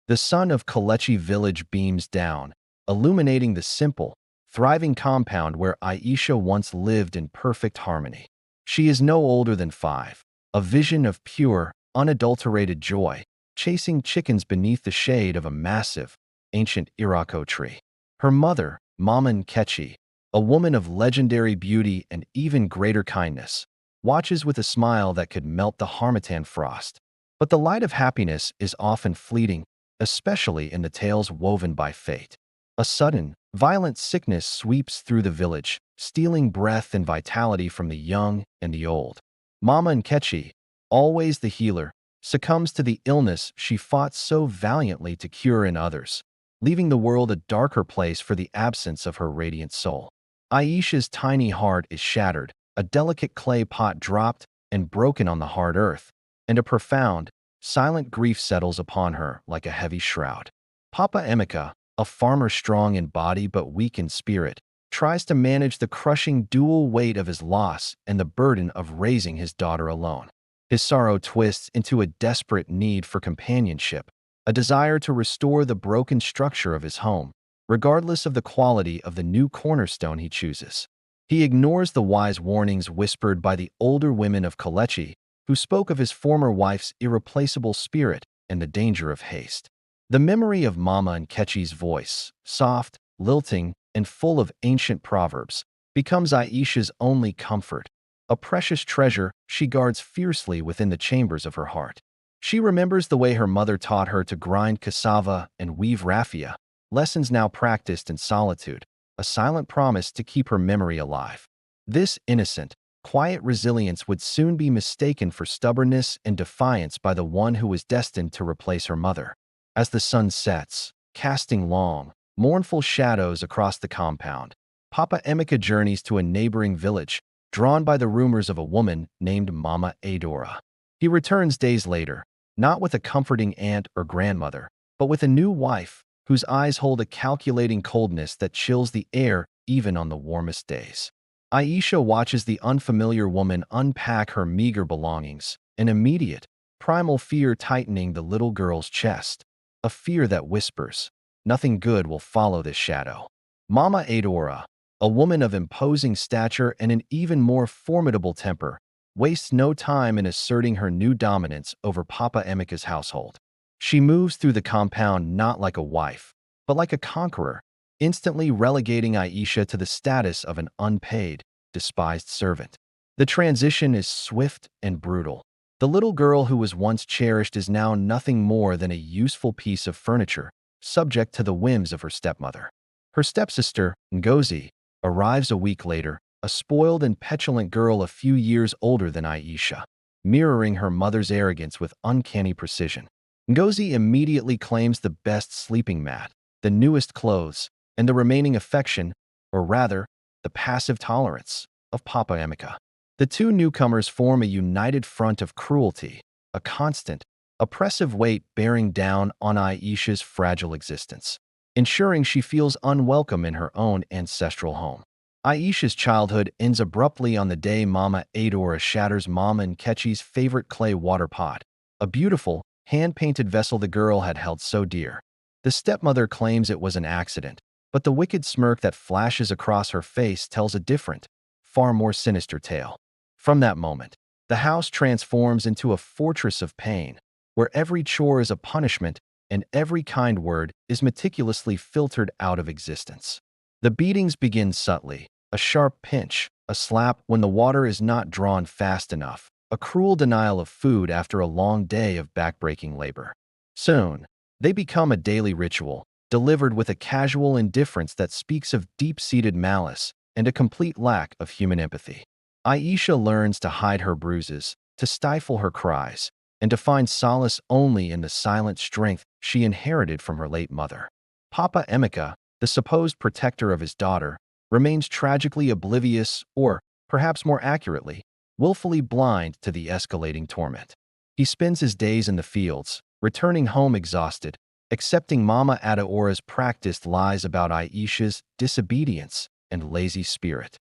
The sun of Kalechi village beams down, illuminating the simple, thriving compound where Aisha once lived in perfect harmony. She is no older than 5, a vision of pure, unadulterated joy, chasing chickens beneath the shade of a massive, ancient Irako tree. Her mother, Mama Nkechi, a woman of legendary beauty and even greater kindness, watches with a smile that could melt the harmattan frost. But the light of happiness is often fleeting, especially in the tales woven by fate. A sudden, violent sickness sweeps through the village, stealing breath and vitality from the young and the old. Mama Nkechi, always the healer, succumbs to the illness she fought so valiantly to cure in others, leaving the world a darker place for the absence of her radiant soul. Aisha's tiny heart is shattered, a delicate clay pot dropped and broken on the hard earth, and a profound, silent grief settles upon her like a heavy shroud. Papa Emeka, a farmer strong in body but weak in spirit, tries to manage the crushing dual weight of his loss and the burden of raising his daughter alone. His sorrow twists into a desperate need for companionship, a desire to restore the broken structure of his home, regardless of the quality of the new cornerstone he chooses. He ignores the wise warnings whispered by the older women of Kalechi, who spoke of his former wife's irreplaceable spirit and the danger of haste. The memory of Mama Nkechi's voice, soft, lilting, and full of ancient proverbs, becomes Aisha's only comfort, a precious treasure she guards fiercely within the chambers of her heart. She remembers the way her mother taught her to grind cassava and weave raffia, lessons now practiced in solitude, a silent promise to keep her memory alive. This innocent, quiet resilience would soon be mistaken for stubbornness and defiance by the one who was destined to replace her mother. As the sun sets, casting long, mournful shadows across the compound, Papa Emeka journeys to a neighboring village, drawn by the rumors of a woman named Mama Adora. He returns days later, not with a comforting aunt or grandmother, but with a new wife, whose eyes hold a calculating coldness that chills the air even on the warmest days. Aisha watches the unfamiliar woman unpack her meager belongings, an immediate, primal fear tightening the little girl's chest, a fear that whispers, nothing good will follow this shadow. Mama Adora, a woman of imposing stature and an even more formidable temper, wastes no time in asserting her new dominance over Papa Emeka's household. She moves through the compound not like a wife, but like a conqueror, instantly relegating Aisha to the status of an unpaid, despised servant. The transition is swift and brutal. The little girl who was once cherished is now nothing more than a useful piece of furniture, subject to the whims of her stepmother. Her stepsister, Ngozi, arrives a week later, a spoiled and petulant girl a few years older than Aisha, mirroring her mother's arrogance with uncanny precision. Ngozi immediately claims the best sleeping mat, the newest clothes, and the remaining affection, or rather, the passive tolerance, of Papa Emeka. The two newcomers form a united front of cruelty, a constant, oppressive weight bearing down on Aisha's fragile existence, ensuring she feels unwelcome in her own ancestral home. Aisha's childhood ends abruptly on the day Mama Adora shatters Mama Nkechi's favorite clay water pot, a beautiful, hand-painted vessel the girl had held so dear. The stepmother claims it was an accident, but the wicked smirk that flashes across her face tells a different, far more sinister tale. From that moment, the house transforms into a fortress of pain, where every chore is a punishment and every kind word is meticulously filtered out of existence. The beatings begin subtly, a sharp pinch, a slap when the water is not drawn fast enough, a cruel denial of food after a long day of backbreaking labor. Soon, they become a daily ritual, delivered with a casual indifference that speaks of deep-seated malice and a complete lack of human empathy. Aisha learns to hide her bruises, to stifle her cries, and to find solace only in the silent strength she inherited from her late mother. Papa Emeka, the supposed protector of his daughter, remains tragically oblivious or, perhaps more accurately, willfully blind to the escalating torment. He spends his days in the fields, returning home exhausted, accepting Mama Adaora's practiced lies about Aisha's disobedience and lazy spirit.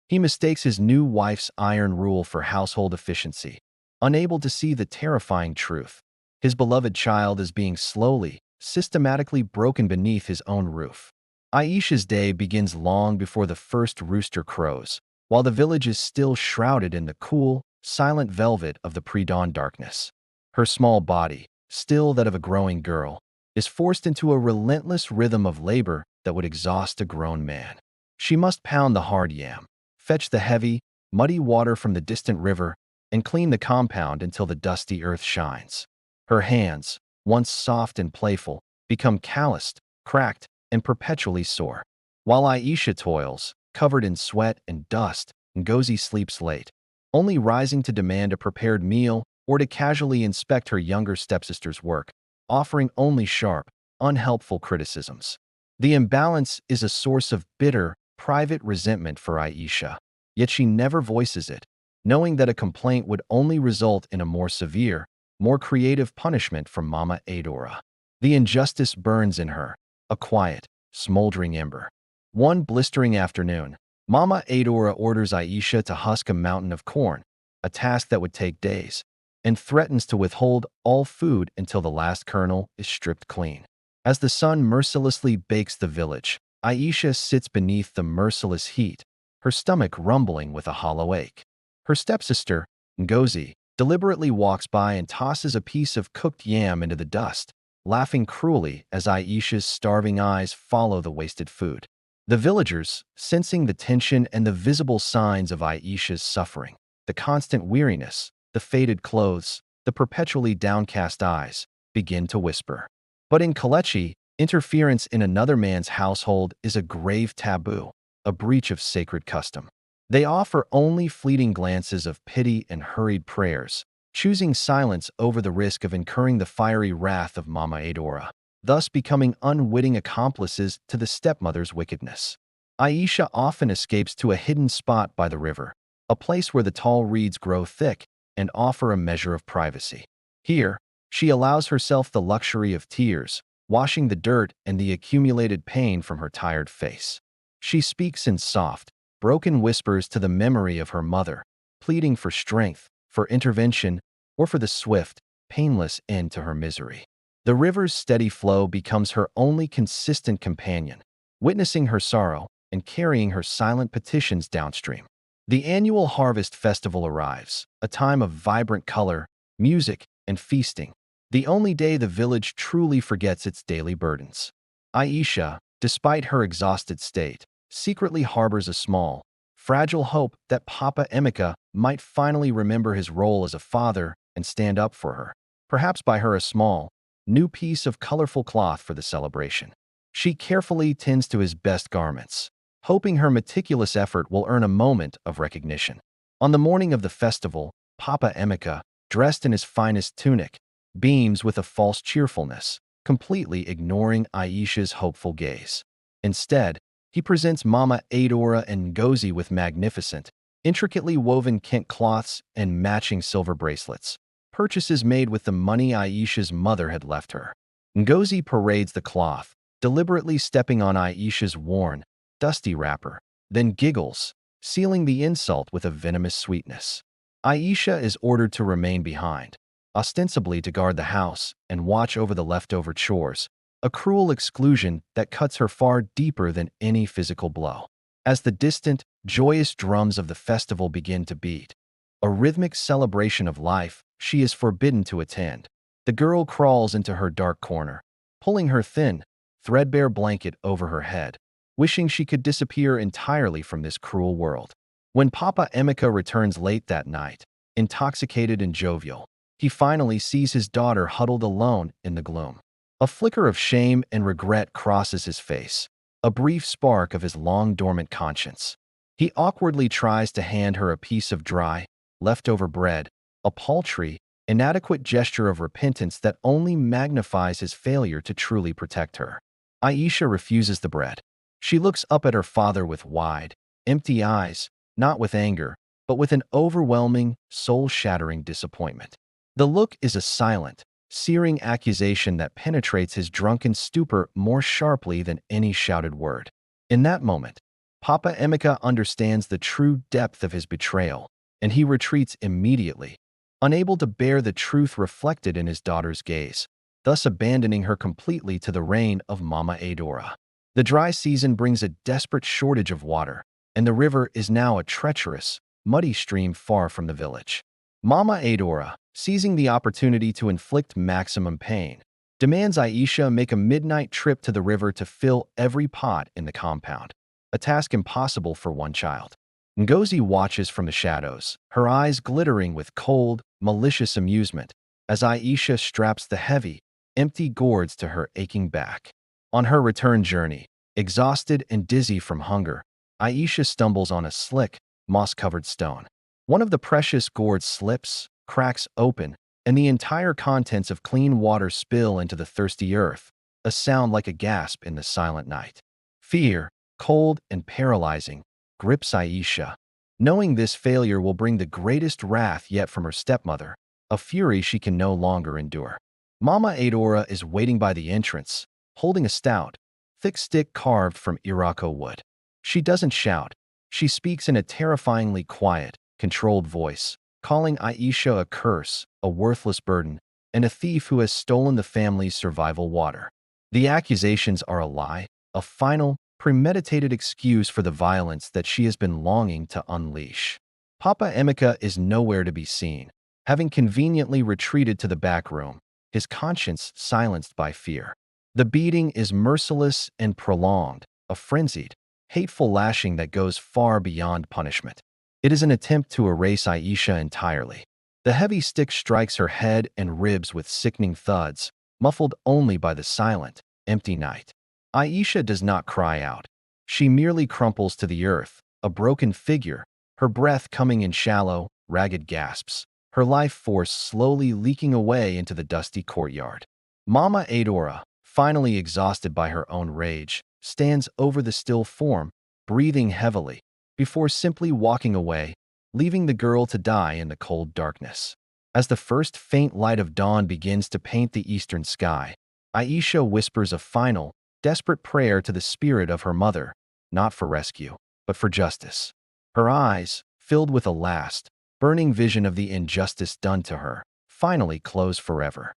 He mistakes his new wife's iron rule for household efficiency, unable to see the terrifying truth. His beloved child is being slowly, systematically broken beneath his own roof. Aisha's day begins long before the first rooster crows, while the village is still shrouded in the cool, silent velvet of the pre-dawn darkness. Her small body, still that of a growing girl, is forced into a relentless rhythm of labor that would exhaust a grown man. She must pound the hard yam, fetch the heavy, muddy water from the distant river, and clean the compound until the dusty earth shines. Her hands, once soft and playful, become calloused, cracked, and perpetually sore. While Aisha toils, covered in sweat and dust, Ngozi sleeps late, only rising to demand a prepared meal or to casually inspect her younger stepsister's work, offering only sharp, unhelpful criticisms. The imbalance is a source of bitter, private resentment for Aisha, yet she never voices it, knowing that a complaint would only result in a more severe, more creative punishment from Mama Adora. The injustice burns in her, a quiet, smoldering ember. One blistering afternoon, Mama Adora orders Aisha to husk a mountain of corn, a task that would take days, and threatens to withhold all food until the last kernel is stripped clean. As the sun mercilessly bakes the village, Aisha sits beneath the merciless heat, her stomach rumbling with a hollow ache. Her stepsister, Ngozi, deliberately walks by and tosses a piece of cooked yam into the dust, laughing cruelly as Aisha's starving eyes follow the wasted food. The villagers, sensing the tension and the visible signs of Aisha's suffering, the constant weariness, the faded clothes, the perpetually downcast eyes, begin to whisper. But in Kalechi, interference in another man's household is a grave taboo, a breach of sacred custom. They offer only fleeting glances of pity and hurried prayers, choosing silence over the risk of incurring the fiery wrath of Mama Adora, thus becoming unwitting accomplices to the stepmother's wickedness. Aisha often escapes to a hidden spot by the river, a place where the tall reeds grow thick and offer a measure of privacy. Here, she allows herself the luxury of tears, washing the dirt and the accumulated pain from her tired face. She speaks in soft, broken whispers to the memory of her mother, pleading for strength, for intervention, or for the swift, painless end to her misery. The river's steady flow becomes her only consistent companion, witnessing her sorrow and carrying her silent petitions downstream. The annual harvest festival arrives, a time of vibrant color, music, and feasting, the only day the village truly forgets its daily burdens. Aisha, despite her exhausted state, secretly harbors a small, fragile hope that Papa Emeka might finally remember his role as a father and stand up for her, perhaps buy her a small, new piece of colorful cloth for the celebration. She carefully tends to his best garments, hoping her meticulous effort will earn a moment of recognition. On the morning of the festival, Papa Emeka, dressed in his finest tunic, beams with a false cheerfulness, completely ignoring Aisha's hopeful gaze. Instead, he presents Mama Adora and Ngozi with magnificent, intricately woven Kent cloths and matching silver bracelets, purchases made with the money Aisha's mother had left her. Ngozi parades the cloth, deliberately stepping on Aisha's worn, dusty wrapper, then giggles, sealing the insult with a venomous sweetness. Aisha is ordered to remain behind, ostensibly to guard the house and watch over the leftover chores, a cruel exclusion that cuts her far deeper than any physical blow. As the distant, joyous drums of the festival begin to beat, a rhythmic celebration of life, she is forbidden to attend. The girl crawls into her dark corner, pulling her thin, threadbare blanket over her head, wishing she could disappear entirely from this cruel world. When Papa Emeka returns late that night, intoxicated and jovial, he finally sees his daughter huddled alone in the gloom. A flicker of shame and regret crosses his face, a brief spark of his long-dormant conscience. He awkwardly tries to hand her a piece of dry, leftover bread, a paltry, inadequate gesture of repentance that only magnifies his failure to truly protect her. Aisha refuses the bread. She looks up at her father with wide, empty eyes, not with anger, but with an overwhelming, soul-shattering disappointment. The look is a silent, searing accusation that penetrates his drunken stupor more sharply than any shouted word. In that moment, Papa Emeka understands the true depth of his betrayal, and he retreats immediately, unable to bear the truth reflected in his daughter's gaze. thus abandoning her completely to the reign of Mama Adora. The dry season brings a desperate shortage of water, and the river is now a treacherous, muddy stream far from the village. Mama Adora, seizing the opportunity to inflict maximum pain, demands Aisha make a midnight trip to the river to fill every pot in the compound, a task impossible for one child. Ngozi watches from the shadows, her eyes glittering with cold, malicious amusement, as Aisha straps the heavy, empty gourds to her aching back. On her return journey, exhausted and dizzy from hunger, Aisha stumbles on a slick, moss-covered stone. One of the precious gourds slips, cracks open, and the entire contents of clean water spill into the thirsty earth, a sound like a gasp in the silent night. Fear, cold and paralyzing, grips Aisha. Knowing this failure will bring the greatest wrath yet from her stepmother, a fury she can no longer endure. Mama Adora is waiting by the entrance, holding a stout, thick stick carved from Irako wood. She doesn't shout. She speaks in a terrifyingly quiet, controlled voice, calling Aisha a curse, a worthless burden, and a thief who has stolen the family's survival water. The accusations are a lie, a final, premeditated excuse for the violence that she has been longing to unleash. Papa Emeka is nowhere to be seen, having conveniently retreated to the back room, his conscience silenced by fear. The beating is merciless and prolonged, a frenzied, hateful lashing that goes far beyond punishment. It is an attempt to erase Aisha entirely. The heavy stick strikes her head and ribs with sickening thuds, muffled only by the silent, empty night. Aisha does not cry out. She merely crumples to the earth, a broken figure, her breath coming in shallow, ragged gasps, her life force slowly leaking away into the dusty courtyard. Mama Adora, finally exhausted by her own rage, stands over the still form, breathing heavily, before simply walking away, leaving the girl to die in the cold darkness. As the first faint light of dawn begins to paint the eastern sky, Aisha whispers a final, desperate prayer to the spirit of her mother, not for rescue, but for justice. Her eyes, filled with a last, burning vision of the injustice done to her, finally close forever.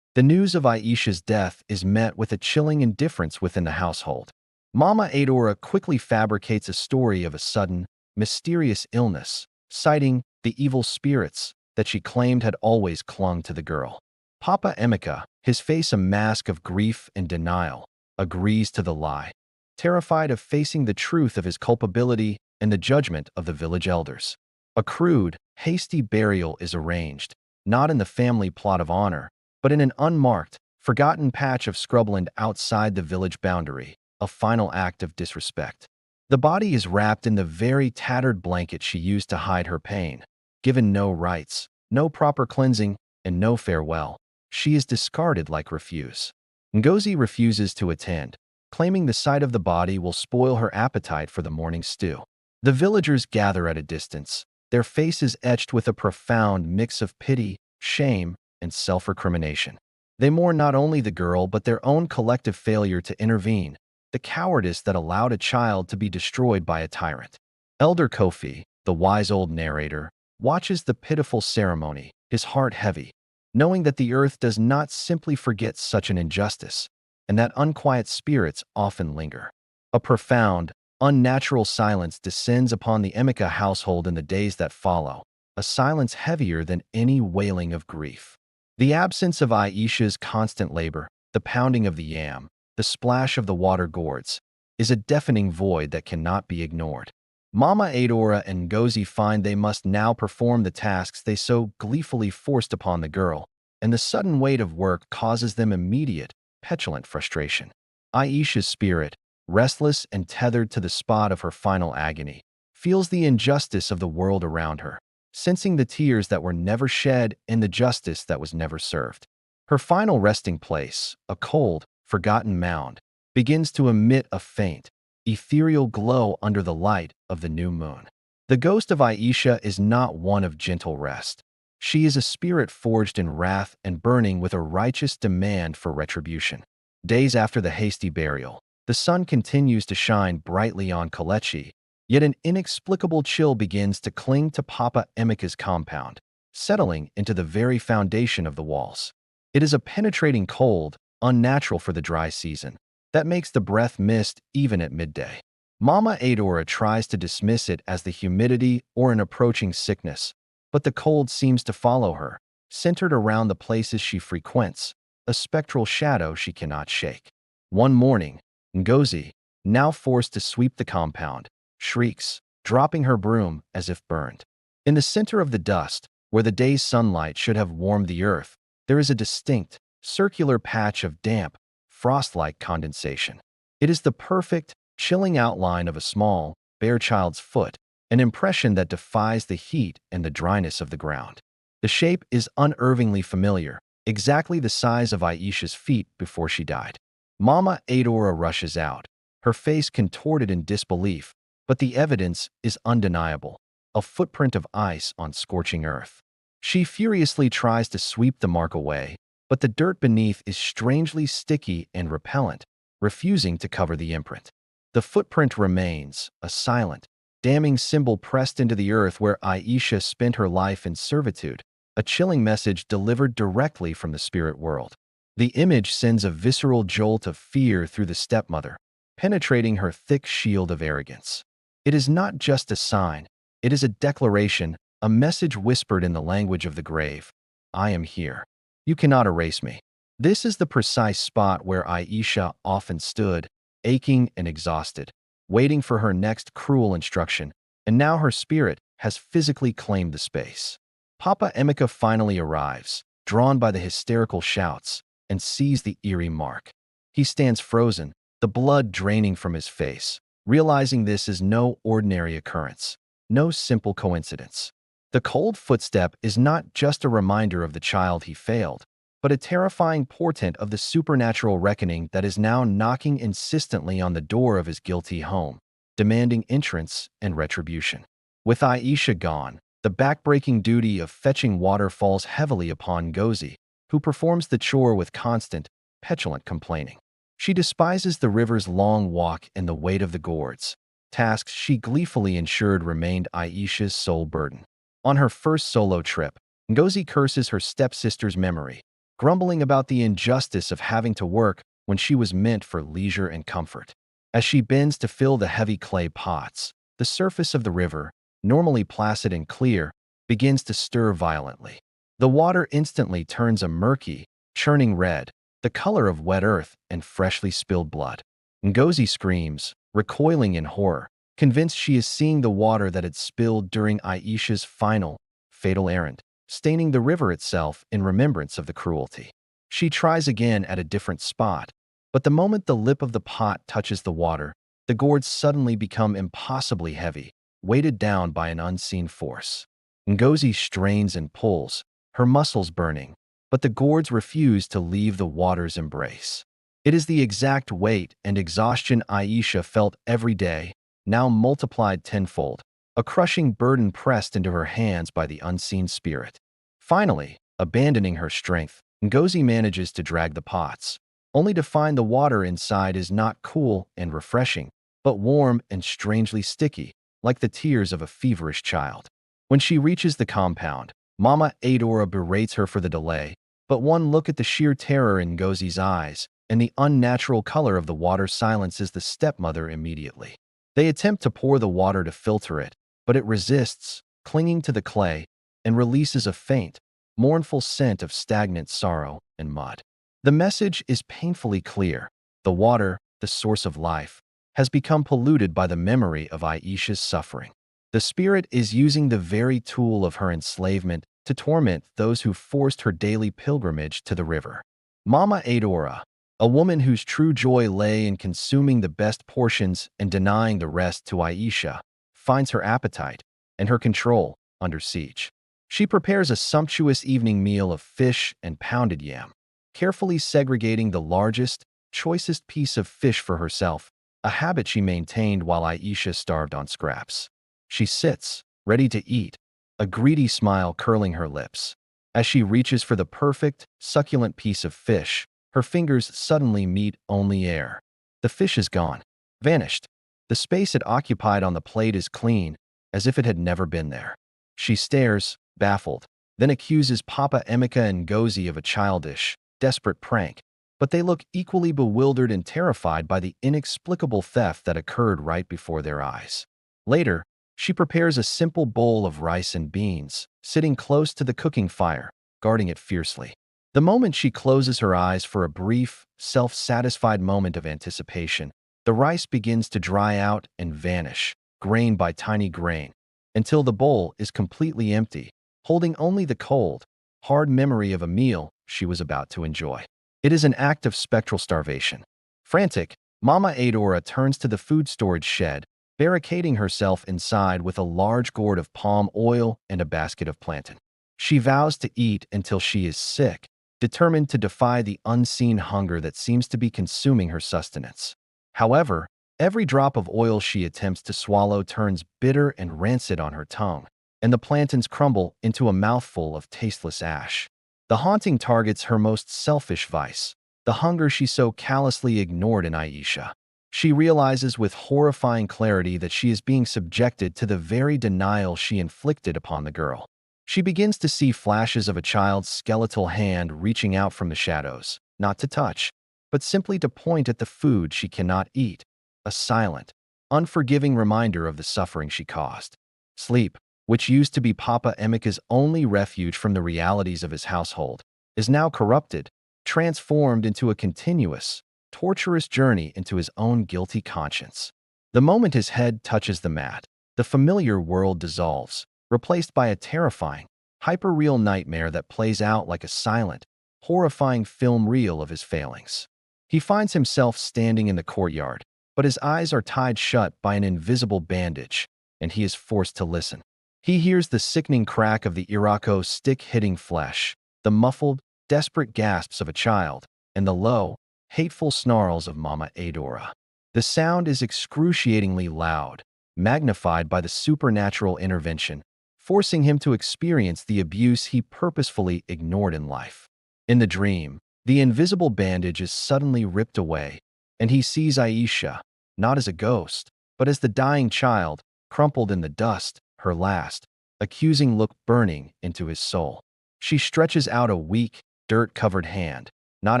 The news of Aisha's death is met with a chilling indifference within the household. Mama Adora quickly fabricates a story of a sudden, mysterious illness, citing the evil spirits that she claimed had always clung to the girl. Papa Emeka, his face a mask of grief and denial, agrees to the lie, terrified of facing the truth of his culpability and the judgment of the village elders. A crude, hasty burial is arranged, not in the family plot of honor, but in an unmarked, forgotten patch of scrubland outside the village boundary, a final act of disrespect. The body is wrapped in the very tattered blanket she used to hide her pain. Given no rites, no proper cleansing, and no farewell, she is discarded like refuse. Ngozi refuses to attend, claiming the sight of the body will spoil her appetite for the morning stew. The villagers gather at a distance, their faces etched with a profound mix of pity, shame, and self-recrimination. They mourn not only the girl but their own collective failure to intervene, the cowardice that allowed a child to be destroyed by a tyrant. Elder Kofi, the wise old narrator, watches the pitiful ceremony, his heart heavy, knowing that the earth does not simply forget such an injustice, and that unquiet spirits often linger. A profound, unnatural silence descends upon the Emeka household in the days that follow, a silence heavier than any wailing of grief. The absence of Aisha's constant labor, the pounding of the yam, the splash of the water gourds, is a deafening void that cannot be ignored. Mama Adora and Ngozi find they must now perform the tasks they so gleefully forced upon the girl, and the sudden weight of work causes them immediate, petulant frustration. Aisha's spirit, restless and tethered to the spot of her final agony, feels the injustice of the world around her, sensing the tears that were never shed and the justice that was never served. Her final resting place, a cold, forgotten mound, begins to emit a faint, ethereal glow under the light of the new moon. The ghost of Aisha is not one of gentle rest. She is a spirit forged in wrath and burning with a righteous demand for retribution. Days after the hasty burial, the sun continues to shine brightly on Kalechi, yet an inexplicable chill begins to cling to Papa Emeka's compound, settling into the very foundation of the walls. It is a penetrating cold, unnatural for the dry season, that makes the breath mist even at midday. Mama Adora tries to dismiss it as the humidity or an approaching sickness, but the cold seems to follow her, centered around the places she frequents, a spectral shadow she cannot shake. One morning, Ngozi, now forced to sweep the compound, shrieks, dropping her broom as if burned. In the center of the dust, where the day's sunlight should have warmed the earth, there is a distinct, circular patch of damp, frost-like condensation. It is the perfect, chilling outline of a small, bare child's foot, an impression that defies the heat and the dryness of the ground. The shape is unervingly familiar, exactly the size of Aisha's feet before she died. Mama Adora rushes out, her face contorted in disbelief, but the evidence is undeniable, a footprint of ice on scorching earth. She furiously tries to sweep the mark away, but the dirt beneath is strangely sticky and repellent, refusing to cover the imprint. The footprint remains, a silent, damning symbol pressed into the earth where Aisha spent her life in servitude, a chilling message delivered directly from the spirit world. The image sends a visceral jolt of fear through the stepmother, penetrating her thick shield of arrogance. It is not just a sign, it is a declaration, a message whispered in the language of the grave. I am here. You cannot erase me. This is the precise spot where Aisha often stood, aching and exhausted, waiting for her next cruel instruction, and now her spirit has physically claimed the space. Papa Emeka finally arrives, drawn by the hysterical shouts, and sees the eerie mark. He stands frozen, the blood draining from his face, realizing this is no ordinary occurrence, no simple coincidence. The cold footstep is not just a reminder of the child he failed, but a terrifying portent of the supernatural reckoning that is now knocking insistently on the door of his guilty home, demanding entrance and retribution. With Aisha gone, the backbreaking duty of fetching water falls heavily upon Ngozi, who performs the chore with constant, petulant complaining. She despises the river's long walk and the weight of the gourds, tasks she gleefully ensured remained Aisha's sole burden. On her first solo trip, Ngozi curses her stepsister's memory, grumbling about the injustice of having to work when she was meant for leisure and comfort. As she bends to fill the heavy clay pots, the surface of the river, normally placid and clear, begins to stir violently. The water instantly turns a murky, churning red, the color of wet earth and freshly spilled blood. Ngozi screams, recoiling in horror, convinced she is seeing the water that had spilled during Aisha's final, fatal errand, staining the river itself in remembrance of the cruelty. She tries again at a different spot, but the moment the lip of the pot touches the water, the gourds suddenly become impossibly heavy, weighted down by an unseen force. Ngozi strains and pulls, her muscles burning, but the gourds refuse to leave the water's embrace. It is the exact weight and exhaustion Aisha felt every day, now multiplied tenfold, a crushing burden pressed into her hands by the unseen spirit. Finally, abandoning her strength, Ngozi manages to drag the pots, only to find the water inside is not cool and refreshing, but warm and strangely sticky, like the tears of a feverish child. When she reaches the compound, Mama Adora berates her for the delay, but one look at the sheer terror in Ngozi's eyes and the unnatural color of the water silences the stepmother immediately. They attempt to pour the water to filter it, but it resists, clinging to the clay, and releases a faint, mournful scent of stagnant sorrow and mud. The message is painfully clear. The water, the source of life, has become polluted by the memory of Aisha's suffering. The spirit is using the very tool of her enslavement to torment those who forced her daily pilgrimage to the river. Mama Adora, a woman whose true joy lay in consuming the best portions and denying the rest to Aisha, finds her appetite and her control under siege. She prepares a sumptuous evening meal of fish and pounded yam, carefully segregating the largest, choicest piece of fish for herself, a habit she maintained while Aisha starved on scraps. She sits, ready to eat, a greedy smile curling her lips. As she reaches for the perfect, succulent piece of fish, her fingers suddenly meet only air. The fish is gone, vanished. The space it occupied on the plate is clean, as if it had never been there. She stares, baffled, then accuses Papa Emeka and Ngozi of a childish, desperate prank, but they look equally bewildered and terrified by the inexplicable theft that occurred right before their eyes. Later, she prepares a simple bowl of rice and beans, sitting close to the cooking fire, guarding it fiercely. The moment she closes her eyes for a brief, self-satisfied moment of anticipation, the rice begins to dry out and vanish, grain by tiny grain, until the bowl is completely empty, holding only the cold, hard memory of a meal she was about to enjoy. It is an act of spectral starvation. Frantic, Mama Adora turns to the food storage shed, barricading herself inside with a large gourd of palm oil and a basket of plantain. She vows to eat until she is sick, determined to defy the unseen hunger that seems to be consuming her sustenance. However, every drop of oil she attempts to swallow turns bitter and rancid on her tongue, and the plantains crumble into a mouthful of tasteless ash. The haunting targets her most selfish vice, the hunger she so callously ignored in Aisha. She realizes with horrifying clarity that she is being subjected to the very denial she inflicted upon the girl. She begins to see flashes of a child's skeletal hand reaching out from the shadows, not to touch, but simply to point at the food she cannot eat, a silent, unforgiving reminder of the suffering she caused. Sleep, which used to be Papa Emeka's only refuge from the realities of his household, is now corrupted, transformed into a continuous, torturous journey into his own guilty conscience. The moment his head touches the mat, the familiar world dissolves, replaced by a terrifying, hyper-real nightmare that plays out like a silent, horrifying film reel of his failings. He finds himself standing in the courtyard, but his eyes are tied shut by an invisible bandage, and he is forced to listen. He hears the sickening crack of the Irako stick hitting flesh, the muffled, desperate gasps of a child, and the low, hateful snarls of Mama Adora. The sound is excruciatingly loud, magnified by the supernatural intervention, forcing him to experience the abuse he purposefully ignored in life. In the dream, the invisible bandage is suddenly ripped away, and he sees Aisha, not as a ghost, but as the dying child, crumpled in the dust, her last, accusing look burning into his soul. She stretches out a weak, dirt-covered hand, not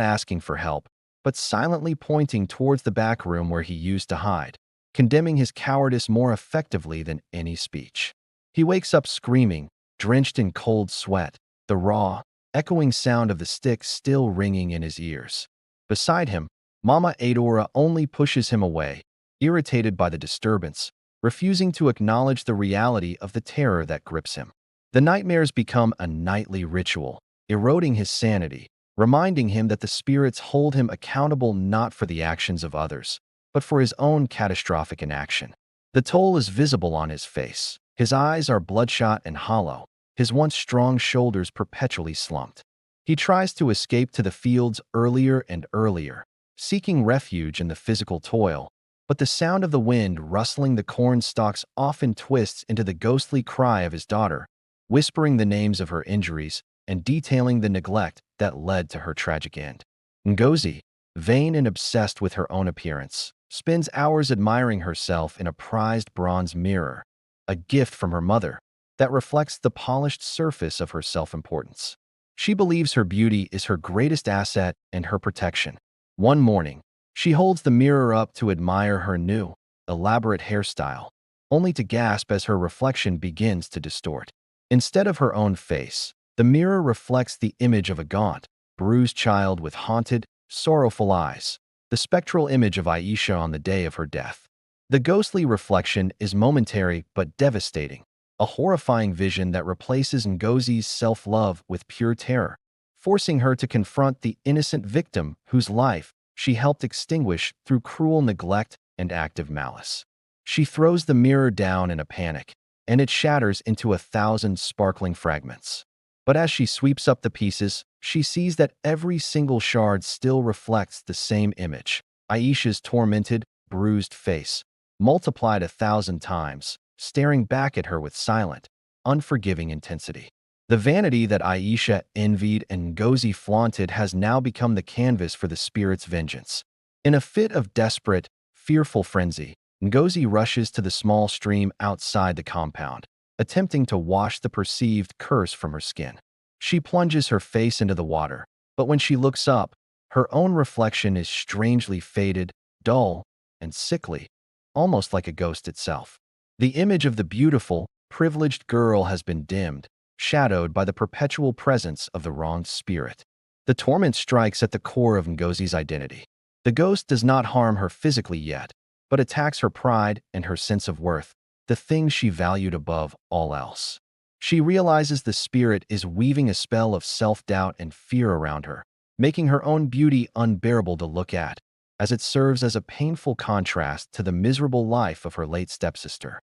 asking for help, but silently pointing towards the back room where he used to hide, condemning his cowardice more effectively than any speech. He wakes up screaming, drenched in cold sweat, the raw, echoing sound of the stick still ringing in his ears. Beside him, Mama Adora only pushes him away, irritated by the disturbance, refusing to acknowledge the reality of the terror that grips him. The nightmares become a nightly ritual, eroding his sanity, reminding him that the spirits hold him accountable not for the actions of others, but for his own catastrophic inaction. The toll is visible on his face. His eyes are bloodshot and hollow, his once strong shoulders perpetually slumped. He tries to escape to the fields earlier and earlier, seeking refuge in the physical toil, but the sound of the wind rustling the corn stalks often twists into the ghostly cry of his daughter, whispering the names of her injuries and detailing the neglect that led to her tragic end. Ngozi, vain and obsessed with her own appearance, spends hours admiring herself in a prized bronze mirror, a gift from her mother, that reflects the polished surface of her self-importance. She believes her beauty is her greatest asset and her protection. One morning, she holds the mirror up to admire her new, elaborate hairstyle, only to gasp as her reflection begins to distort. Instead of her own face, the mirror reflects the image of a gaunt, bruised child with haunted, sorrowful eyes, the spectral image of Aisha on the day of her death. The ghostly reflection is momentary but devastating, a horrifying vision that replaces Ngozi's self-love with pure terror, forcing her to confront the innocent victim whose life she helped extinguish through cruel neglect and active malice. She throws the mirror down in a panic, and it shatters into 1,000 sparkling fragments. But as she sweeps up the pieces, she sees that every single shard still reflects the same image, Aisha's tormented, bruised face, multiplied 1,000 times, staring back at her with silent, unforgiving intensity. The vanity that Aisha envied and Ngozi flaunted has now become the canvas for the spirit's vengeance. In a fit of desperate, fearful frenzy, Ngozi rushes to the small stream outside the compound, attempting to wash the perceived curse from her skin. She plunges her face into the water, But when she looks up, her own reflection is strangely faded, dull, and sickly, almost like a ghost itself. The image of the beautiful, privileged girl has been dimmed, shadowed by the perpetual presence of the wronged spirit. The torment strikes at the core of Ngozi's identity. The ghost does not harm her physically yet, but attacks her pride and her sense of worth, the things she valued above all else. She realizes the spirit is weaving a spell of self-doubt and fear around her, making her own beauty unbearable to look at, as it serves as a painful contrast to the miserable life of her late stepsister.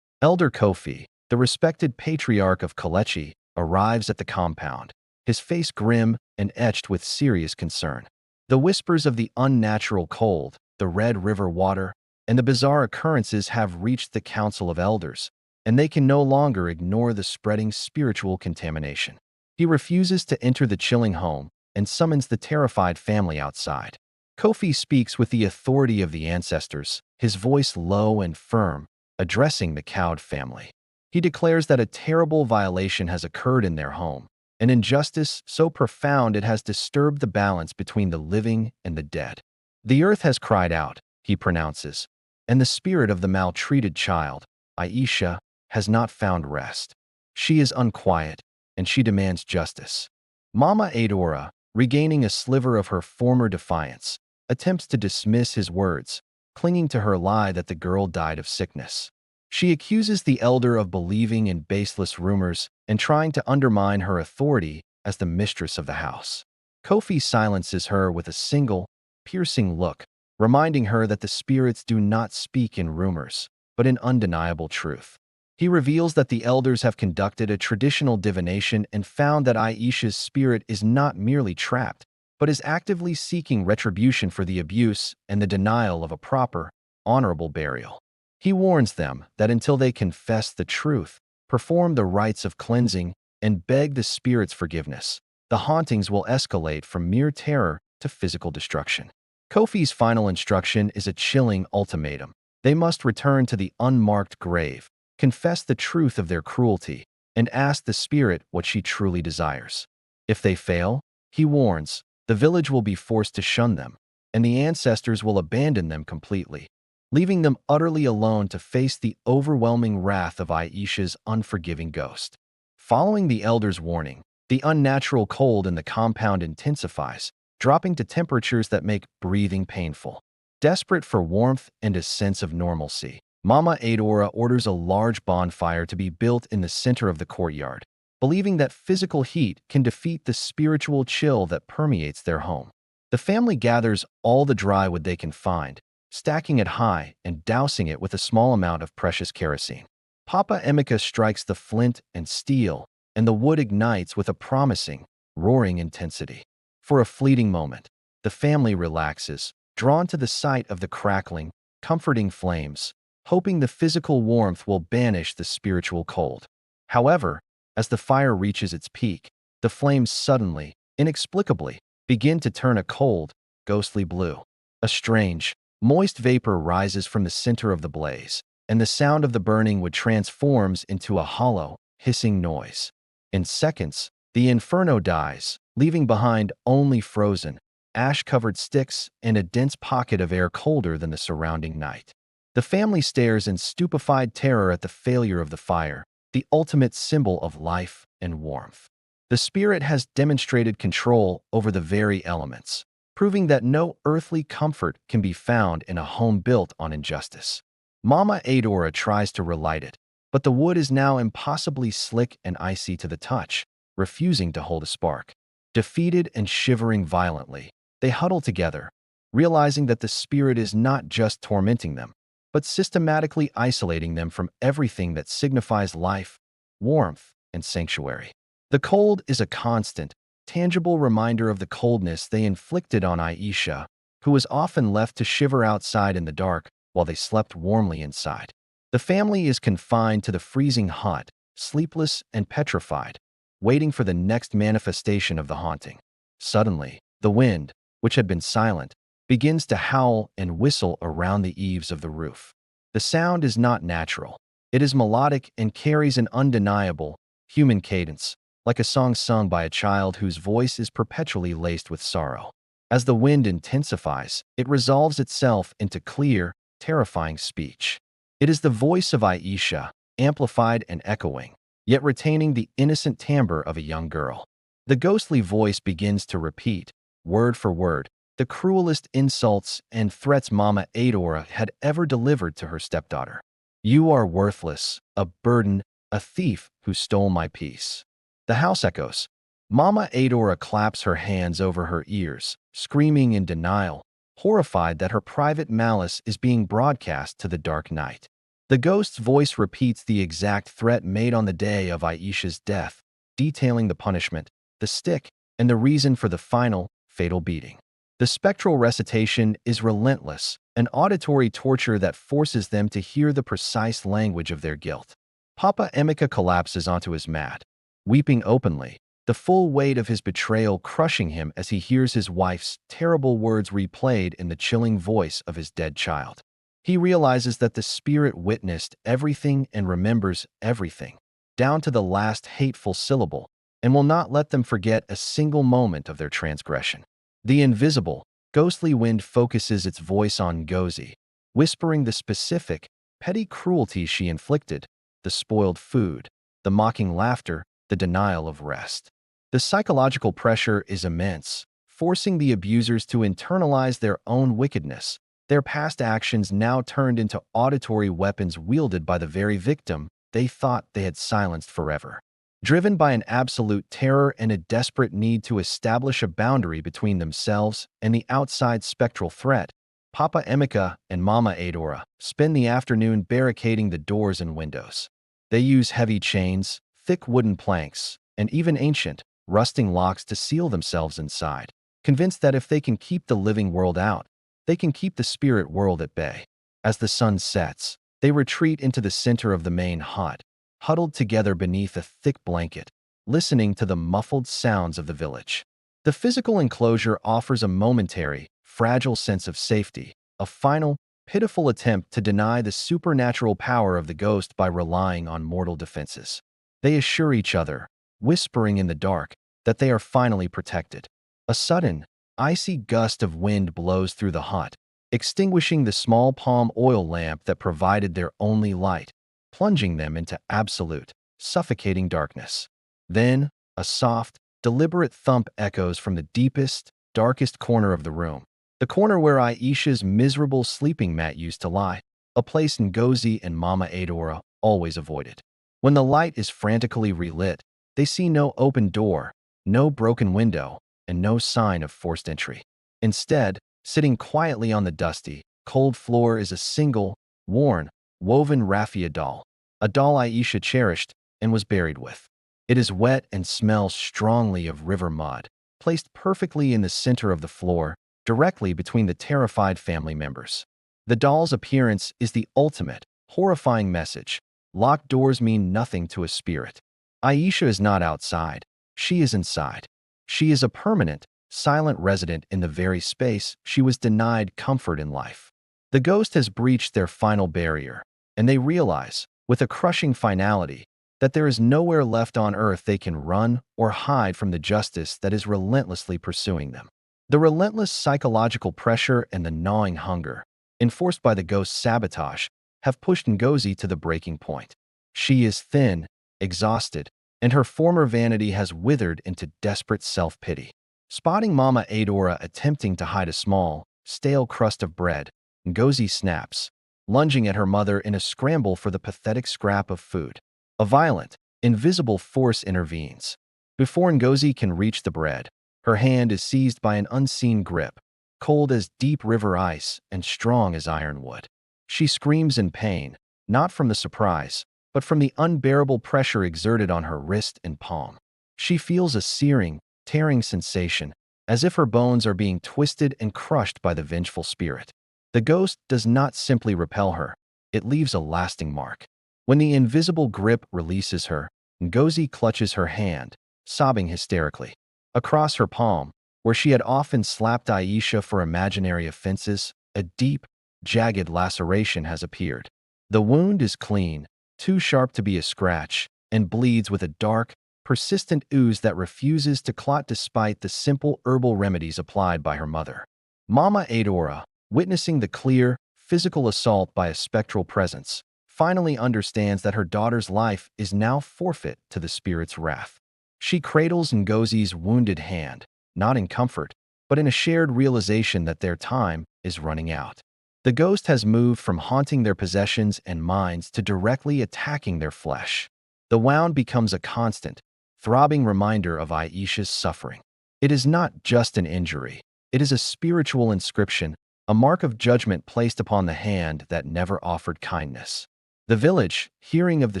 Elder Kofi, the respected patriarch of Kalechi, arrives at the compound, his face grim and etched with serious concern. The whispers of the unnatural cold, the Red River water, and the bizarre occurrences have reached the Council of Elders, and they can no longer ignore the spreading spiritual contamination. He refuses to enter the chilling home and summons the terrified family outside. Kofi speaks with the authority of the ancestors, his voice low and firm, addressing the cowed family. He declares that a terrible violation has occurred in their home, an injustice so profound it has disturbed the balance between the living and the dead. The earth has cried out, he pronounces, and the spirit of the maltreated child, Aisha, has not found rest. She is unquiet, and she demands justice. Mama Adora, regaining a sliver of her former defiance, attempts to dismiss his words, clinging to her lie that the girl died of sickness. She accuses the elder of believing in baseless rumors and trying to undermine her authority as the mistress of the house. Kofi silences her with a single, piercing look, reminding her that the spirits do not speak in rumors, but in undeniable truth. He reveals that the elders have conducted a traditional divination and found that Aisha's spirit is not merely trapped, but is actively seeking retribution for the abuse and the denial of a proper, honorable burial. He warns them that until they confess the truth, perform the rites of cleansing, and beg the spirit's forgiveness, the hauntings will escalate from mere terror to physical destruction. Kofi's final instruction is a chilling ultimatum. They must return to the unmarked grave, confess the truth of their cruelty, and ask the spirit what she truly desires. If they fail, he warns, the village will be forced to shun them, and the ancestors will abandon them completely, leaving them utterly alone to face the overwhelming wrath of Aisha's unforgiving ghost. Following the elder's warning, the unnatural cold in the compound intensifies, dropping to temperatures that make breathing painful. Desperate for warmth and a sense of normalcy, Mama Adora orders a large bonfire to be built in the center of the courtyard, believing that physical heat can defeat the spiritual chill that permeates their home. The family gathers all the dry wood they can find, stacking it high and dousing it with a small amount of precious kerosene. Papa Emeka strikes the flint and steel, and the wood ignites with a promising, roaring intensity. For a fleeting moment, the family relaxes, drawn to the sight of the crackling, comforting flames, hoping the physical warmth will banish the spiritual cold. However, as the fire reaches its peak, the flames suddenly, inexplicably, begin to turn a cold, ghostly blue. A strange, moist vapor rises from the center of the blaze, and the sound of the burning wood transforms into a hollow, hissing noise. In seconds, the inferno dies, leaving behind only frozen, ash-covered sticks and a dense pocket of air colder than the surrounding night. The family stares in stupefied terror at the failure of the fire, the ultimate symbol of life and warmth. The spirit has demonstrated control over the very elements, proving that no earthly comfort can be found in a home built on injustice. Mama Adora tries to relight it, but the wood is now impossibly slick and icy to the touch, refusing to hold a spark. Defeated and shivering violently, they huddle together, realizing that the spirit is not just tormenting them, but systematically isolating them from everything that signifies life, warmth, and sanctuary. The cold is a constant, tangible reminder of the coldness they inflicted on Aisha, who was often left to shiver outside in the dark while they slept warmly inside. The family is confined to the freezing hut, sleepless and petrified, waiting for the next manifestation of the haunting. Suddenly, the wind, which had been silent, begins to howl and whistle around the eaves of the roof. The sound is not natural. It is melodic and carries an undeniable, human cadence, like a song sung by a child whose voice is perpetually laced with sorrow. As the wind intensifies, it resolves itself into clear, terrifying speech. It is the voice of Aisha, amplified and echoing, yet retaining the innocent timbre of a young girl. The ghostly voice begins to repeat, word for word, the cruelest insults and threats Mama Adora had ever delivered to her stepdaughter. You are worthless, a burden, a thief who stole my peace. The house echoes. Mama Adora claps her hands over her ears, screaming in denial, horrified that her private malice is being broadcast to the dark night. The ghost's voice repeats the exact threat made on the day of Aisha's death, detailing the punishment, the stick, and the reason for the final, fatal beating. The spectral recitation is relentless, an auditory torture that forces them to hear the precise language of their guilt. Papa Emeka collapses onto his mat, weeping openly, the full weight of his betrayal crushing him as he hears his wife's terrible words replayed in the chilling voice of his dead child. He realizes that the spirit witnessed everything and remembers everything, down to the last hateful syllable, and will not let them forget a single moment of their transgression. The invisible, ghostly wind focuses its voice on Ngozi, whispering the specific, petty cruelty she inflicted, the spoiled food, the mocking laughter, the denial of rest. The psychological pressure is immense, forcing the abusers to internalize their own wickedness, their past actions now turned into auditory weapons wielded by the very victim they thought they had silenced forever. Driven by an absolute terror and a desperate need to establish a boundary between themselves and the outside spectral threat, Papa Emeka and Mama Adora spend the afternoon barricading the doors and windows. They use heavy chains, thick wooden planks, and even ancient, rusting locks to seal themselves inside, convinced that if they can keep the living world out, they can keep the spirit world at bay. As the sun sets, they retreat into the center of the main hut, huddled together beneath a thick blanket, listening to the muffled sounds of the village. The physical enclosure offers a momentary, fragile sense of safety, a final, pitiful attempt to deny the supernatural power of the ghost by relying on mortal defenses. They assure each other, whispering in the dark, that they are finally protected. A sudden, icy gust of wind blows through the hut, extinguishing the small palm oil lamp that provided their only light, plunging them into absolute, suffocating darkness. Then, a soft, deliberate thump echoes from the deepest, darkest corner of the room, the corner where Aisha's miserable sleeping mat used to lie, a place Ngozi and Mama Adora always avoided. When the light is frantically relit, they see no open door, no broken window, and no sign of forced entry. Instead, sitting quietly on the dusty, cold floor is a single, worn, woven raffia doll, a doll Aisha cherished and was buried with. It is wet and smells strongly of river mud, placed perfectly in the center of the floor, directly between the terrified family members. The doll's appearance is the ultimate, horrifying message. Locked doors mean nothing to a spirit. Aisha is not outside. She is inside. She is a permanent, silent resident in the very space she was denied comfort in life. The ghost has breached their final barrier, and they realize, with a crushing finality, that there is nowhere left on earth they can run or hide from the justice that is relentlessly pursuing them. The relentless psychological pressure and the gnawing hunger, enforced by the ghost's sabotage, have pushed Ngozi to the breaking point. She is thin, exhausted, and her former vanity has withered into desperate self-pity. Spotting Mama Adora attempting to hide a small, stale crust of bread, Ngozi snaps, lunging at her mother in a scramble for the pathetic scrap of food. A violent, invisible force intervenes. Before Ngozi can reach the bread, her hand is seized by an unseen grip, cold as deep river ice and strong as ironwood. She screams in pain, not from the surprise, but from the unbearable pressure exerted on her wrist and palm. She feels a searing, tearing sensation, as if her bones are being twisted and crushed by the vengeful spirit. The ghost does not simply repel her, it leaves a lasting mark. When the invisible grip releases her, Ngozi clutches her hand, sobbing hysterically. Across her palm, where she had often slapped Aisha for imaginary offenses, a deep, jagged laceration has appeared. The wound is clean, too sharp to be a scratch, and bleeds with a dark, persistent ooze that refuses to clot despite the simple herbal remedies applied by her mother. Mama Adora, witnessing the clear, physical assault by a spectral presence, finally understands that her daughter's life is now forfeit to the spirit's wrath. She cradles Ngozi's wounded hand, not in comfort, but in a shared realization that their time is running out. The ghost has moved from haunting their possessions and minds to directly attacking their flesh. The wound becomes a constant, throbbing reminder of Aisha's suffering. It is not just an injury. It is a spiritual inscription, a mark of judgment placed upon the hand that never offered kindness. The village, hearing of the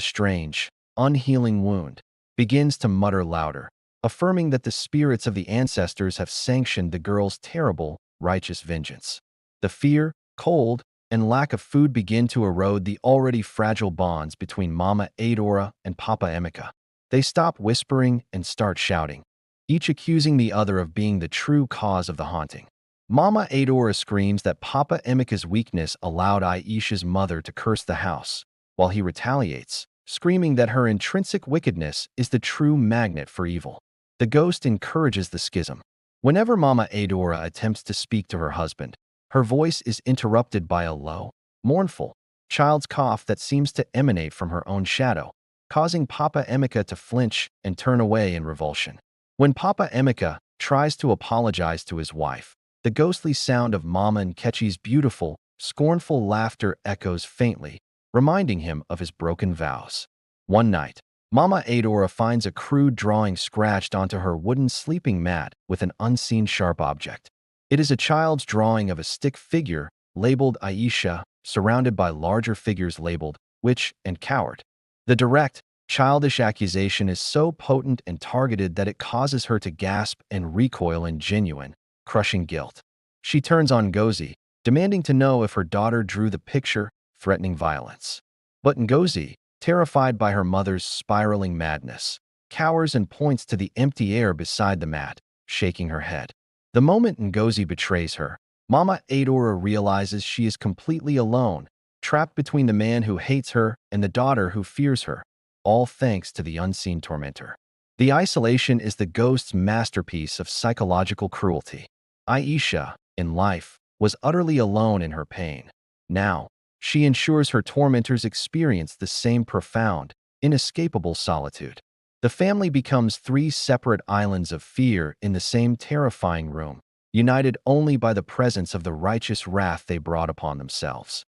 strange, unhealing wound, begins to mutter louder, affirming that the spirits of the ancestors have sanctioned the girl's terrible, righteous vengeance. The fear, cold, and lack of food begin to erode the already fragile bonds between Mama Adora and Papa Emeka. They stop whispering and start shouting, each accusing the other of being the true cause of the haunting. Mama Adora screams that Papa Emeka's weakness allowed Aisha's mother to curse the house, while he retaliates, screaming that her intrinsic wickedness is the true magnet for evil. The ghost encourages the schism. Whenever Mama Adora attempts to speak to her husband, her voice is interrupted by a low, mournful, child's cough that seems to emanate from her own shadow, causing Papa Emeka to flinch and turn away in revulsion. When Papa Emeka tries to apologize to his wife, the ghostly sound of Mama Nkechi's beautiful, scornful laughter echoes faintly, reminding him of his broken vows. One night, Mama Adora finds a crude drawing scratched onto her wooden sleeping mat with an unseen sharp object. It is a child's drawing of a stick figure labeled Aisha, surrounded by larger figures labeled witch and coward. The direct, childish accusation is so potent and targeted that it causes her to gasp and recoil in genuine, crushing guilt. She turns on Ngozi, demanding to know if her daughter drew the picture, threatening violence. But Ngozi, terrified by her mother's spiraling madness, cowers and points to the empty air beside the mat, shaking her head. The moment Ngozi betrays her, Mama Adora realizes she is completely alone, trapped between the man who hates her and the daughter who fears her, all thanks to the unseen tormentor. The isolation is the ghost's masterpiece of psychological cruelty. Aisha, in life, was utterly alone in her pain. Now, she ensures her tormentors experience the same profound, inescapable solitude. The family becomes three separate islands of fear in the same terrifying room, united only by the presence of the righteous wrath they brought upon themselves.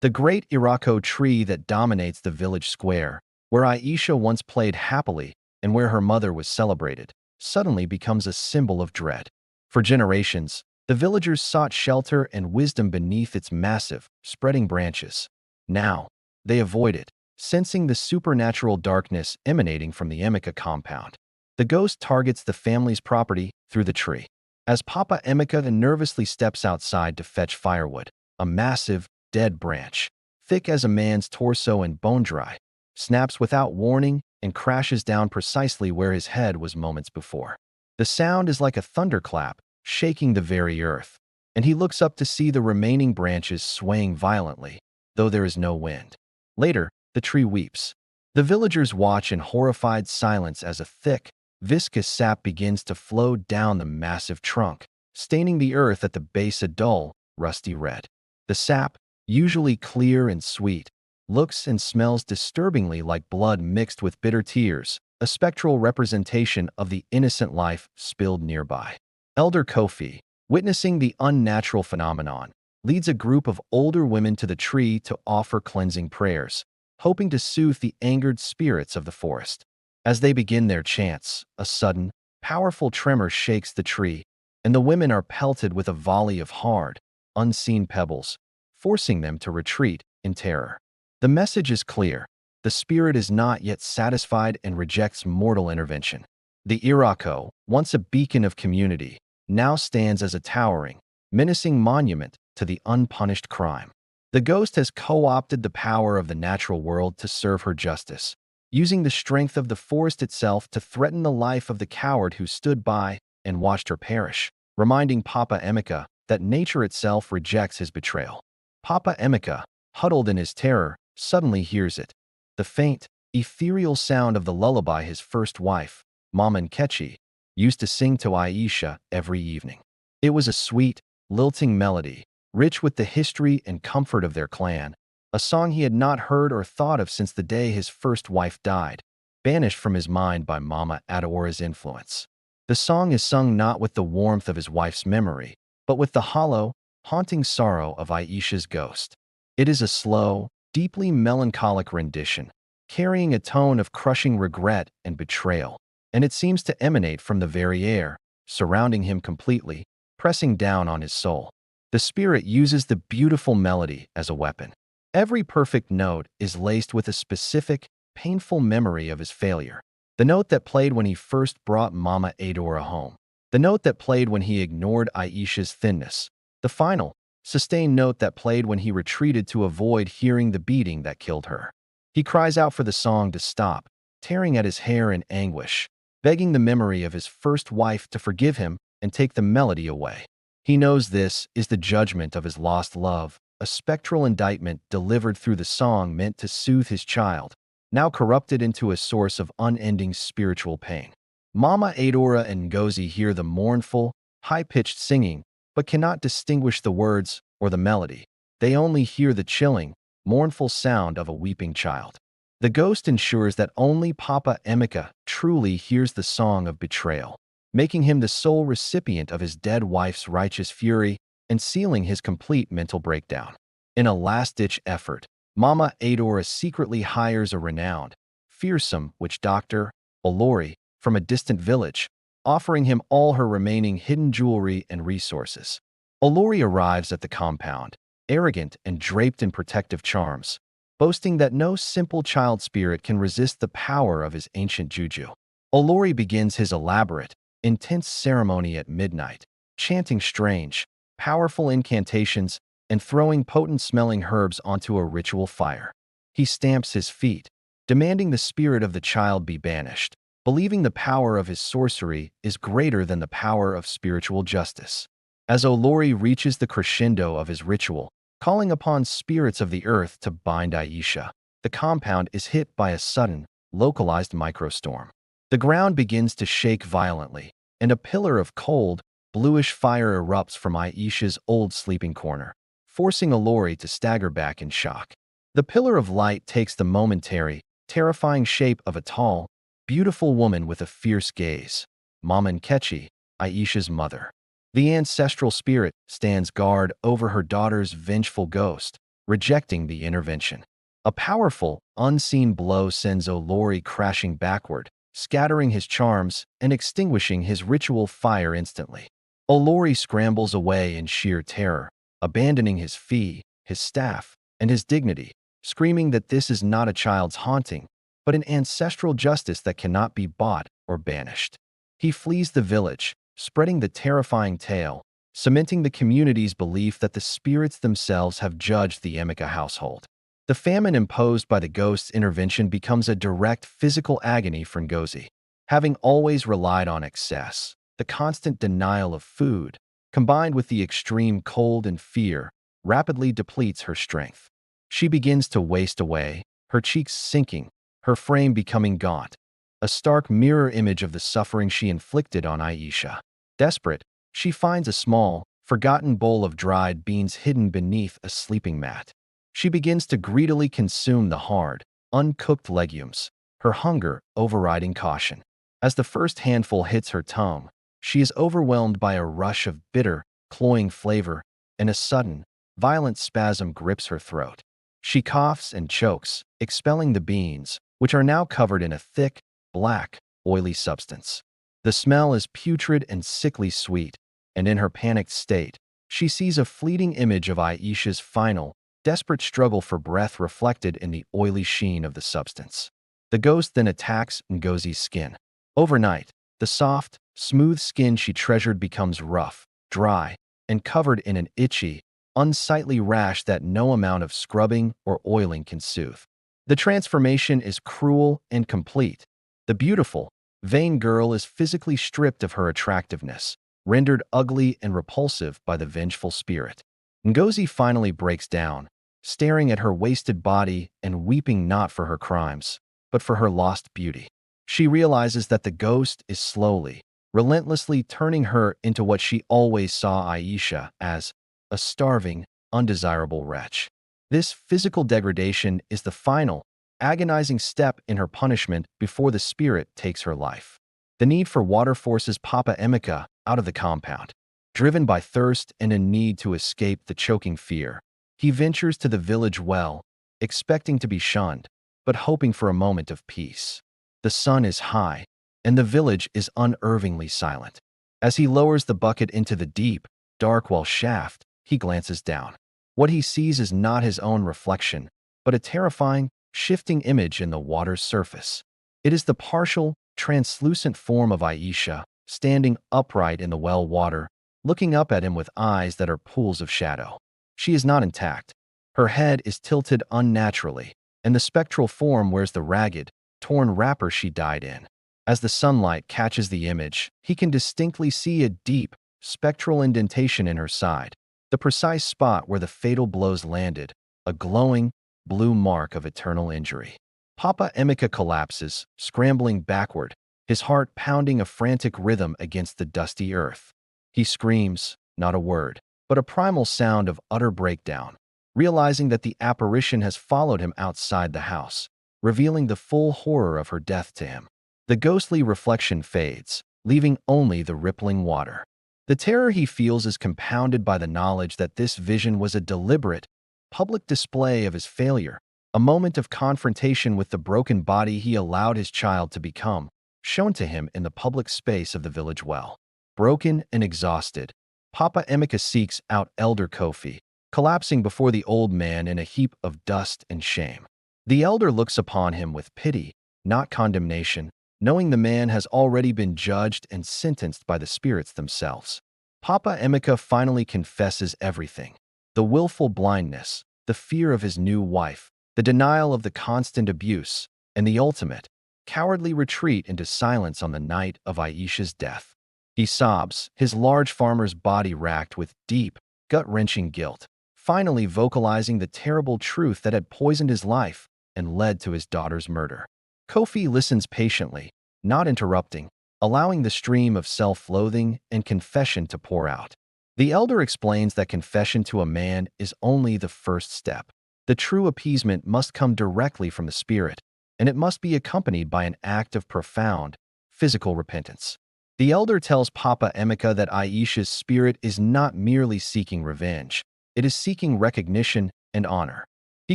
The great Irako tree that dominates the village square, where Aisha once played happily and where her mother was celebrated, suddenly becomes a symbol of dread. For generations, the villagers sought shelter and wisdom beneath its massive, spreading branches. Now, they avoid it, sensing the supernatural darkness emanating from the Emeka compound. The ghost targets the family's property through the tree. As Papa Emeka nervously steps outside to fetch firewood, a massive, dead branch, thick as a man's torso and bone-dry, snaps without warning and crashes down precisely where his head was moments before. The sound is like a thunderclap, shaking the very earth, and he looks up to see the remaining branches swaying violently, though there is no wind. Later, the tree weeps. The villagers watch in horrified silence as a thick, viscous sap begins to flow down the massive trunk, staining the earth at the base a dull, rusty red. The sap, usually clear and sweet, looks and smells disturbingly like blood mixed with bitter tears, a spectral representation of the innocent life spilled nearby. Elder Kofi, witnessing the unnatural phenomenon, leads a group of older women to the tree to offer cleansing prayers, hoping to soothe the angered spirits of the forest. As they begin their chants, a sudden, powerful tremor shakes the tree, and the women are pelted with a volley of hard, unseen pebbles, forcing them to retreat in terror. The message is clear. The spirit is not yet satisfied and rejects mortal intervention. The Irako, once a beacon of community, now stands as a towering, menacing monument to the unpunished crime. The ghost has co-opted the power of the natural world to serve her justice, using the strength of the forest itself to threaten the life of the coward who stood by and watched her perish, reminding Papa Emeka that nature itself rejects his betrayal. Papa Emeka, huddled in his terror, suddenly hears it. The faint, ethereal sound of the lullaby his first wife, Mama Nkechi, used to sing to Aisha every evening. It was a sweet, lilting melody, rich with the history and comfort of their clan, a song he had not heard or thought of since the day his first wife died, banished from his mind by Mama Adaora's influence. The song is sung not with the warmth of his wife's memory, but with the hollow, haunting sorrow of Aisha's ghost. It is a slow, deeply melancholic rendition, carrying a tone of crushing regret and betrayal, and it seems to emanate from the very air, surrounding him completely, pressing down on his soul. The spirit uses the beautiful melody as a weapon. Every perfect note is laced with a specific, painful memory of his failure. The note that played when he first brought Mama Adora home. The note that played when he ignored Aisha's thinness. The final, sustained note that played when he retreated to avoid hearing the beating that killed her. He cries out for the song to stop, tearing at his hair in anguish, begging the memory of his first wife to forgive him and take the melody away. He knows this is the judgment of his lost love, a spectral indictment delivered through the song meant to soothe his child, now corrupted into a source of unending spiritual pain. Mama Adora and Ngozi hear the mournful, high-pitched singing, but cannot distinguish the words or the melody. They only hear the chilling, mournful sound of a weeping child. The ghost ensures that only Papa Emeka truly hears the song of betrayal, making him the sole recipient of his dead wife's righteous fury and sealing his complete mental breakdown. In a last-ditch effort, Mama Adora secretly hires a renowned, fearsome witch doctor, Olori, from a distant village, offering him all her remaining hidden jewelry and resources. Olori arrives at the compound, arrogant and draped in protective charms, boasting that no simple child spirit can resist the power of his ancient juju. Olori begins his elaborate, intense ceremony at midnight, chanting strange, powerful incantations and throwing potent-smelling herbs onto a ritual fire. He stamps his feet, demanding the spirit of the child be banished, believing the power of his sorcery is greater than the power of spiritual justice. As Olori reaches the crescendo of his ritual, calling upon spirits of the earth to bind Aisha, the compound is hit by a sudden, localized microstorm. The ground begins to shake violently, and a pillar of cold, bluish fire erupts from Aisha's old sleeping corner, forcing Olori to stagger back in shock. The pillar of light takes the momentary, terrifying shape of a tall, beautiful woman with a fierce gaze, Mama Nkechi, Aisha's mother. The ancestral spirit stands guard over her daughter's vengeful ghost, rejecting the intervention. A powerful, unseen blow sends Olori crashing backward, scattering his charms and extinguishing his ritual fire instantly. Olori scrambles away in sheer terror, abandoning his fee, his staff, and his dignity, screaming that this is not a child's haunting, but an ancestral justice that cannot be bought or banished. He flees the village, spreading the terrifying tale, cementing the community's belief that the spirits themselves have judged the Emeka household. The famine imposed by the ghost's intervention becomes a direct physical agony for Ngozi. Having always relied on excess, the constant denial of food, combined with the extreme cold and fear, rapidly depletes her strength. She begins to waste away, her cheeks sinking, her frame becoming gaunt, a stark mirror image of the suffering she inflicted on Aisha. Desperate, she finds a small, forgotten bowl of dried beans hidden beneath a sleeping mat. She begins to greedily consume the hard, uncooked legumes, her hunger overriding caution. As the first handful hits her tongue, she is overwhelmed by a rush of bitter, cloying flavor, and a sudden, violent spasm grips her throat. She coughs and chokes, expelling the beans, which are now covered in a thick, black, oily substance. The smell is putrid and sickly sweet, and in her panicked state, she sees a fleeting image of Aisha's final, desperate struggle for breath reflected in the oily sheen of the substance. The ghost then attacks Ngozi's skin. Overnight, the soft, smooth skin she treasured becomes rough, dry, and covered in an itchy, unsightly rash that no amount of scrubbing or oiling can soothe. The transformation is cruel and complete. The beautiful, vain girl is physically stripped of her attractiveness, rendered ugly and repulsive by the vengeful spirit. Ngozi finally breaks down, staring at her wasted body and weeping not for her crimes, but for her lost beauty. She realizes that the ghost is slowly, relentlessly turning her into what she always saw Aisha as, a starving, undesirable wretch. This physical degradation is the final, agonizing step in her punishment before the spirit takes her life. The need for water forces Papa Emeka out of the compound. Driven by thirst and a need to escape the choking fear, he ventures to the village well, expecting to be shunned, but hoping for a moment of peace. The sun is high, and the village is unervingly silent. As he lowers the bucket into the deep, dark well shaft, he glances down. What he sees is not his own reflection, but a terrifying, shifting image in the water's surface. It is the partial, translucent form of Aisha, standing upright in the well water, looking up at him with eyes that are pools of shadow. She is not intact. Her head is tilted unnaturally, and the spectral form wears the ragged, torn wrapper she died in. As the sunlight catches the image, he can distinctly see a deep, spectral indentation in her side, the precise spot where the fatal blows landed, a glowing, blue mark of eternal injury. Papa Emeka collapses, scrambling backward, his heart pounding a frantic rhythm against the dusty earth. He screams, not a word, but a primal sound of utter breakdown, realizing that the apparition has followed him outside the house, revealing the full horror of her death to him. The ghostly reflection fades, leaving only the rippling water. The terror he feels is compounded by the knowledge that this vision was a deliberate, public display of his failure, a moment of confrontation with the broken body he allowed his child to become, shown to him in the public space of the village well. Broken and exhausted, Papa Emeka seeks out Elder Kofi, collapsing before the old man in a heap of dust and shame. The elder looks upon him with pity, not condemnation, knowing the man has already been judged and sentenced by the spirits themselves. Papa Emeka finally confesses everything: the willful blindness, the fear of his new wife, the denial of the constant abuse, and the ultimate, cowardly retreat into silence on the night of Aisha's death. He sobs, his large farmer's body racked with deep, gut-wrenching guilt, finally vocalizing the terrible truth that had poisoned his life and led to his daughter's murder. Kofi listens patiently, not interrupting, allowing the stream of self-loathing and confession to pour out. The elder explains that confession to a man is only the first step. The true appeasement must come directly from the spirit, and it must be accompanied by an act of profound, physical repentance. The elder tells Papa Emeka that Aisha's spirit is not merely seeking revenge, it is seeking recognition and honor. He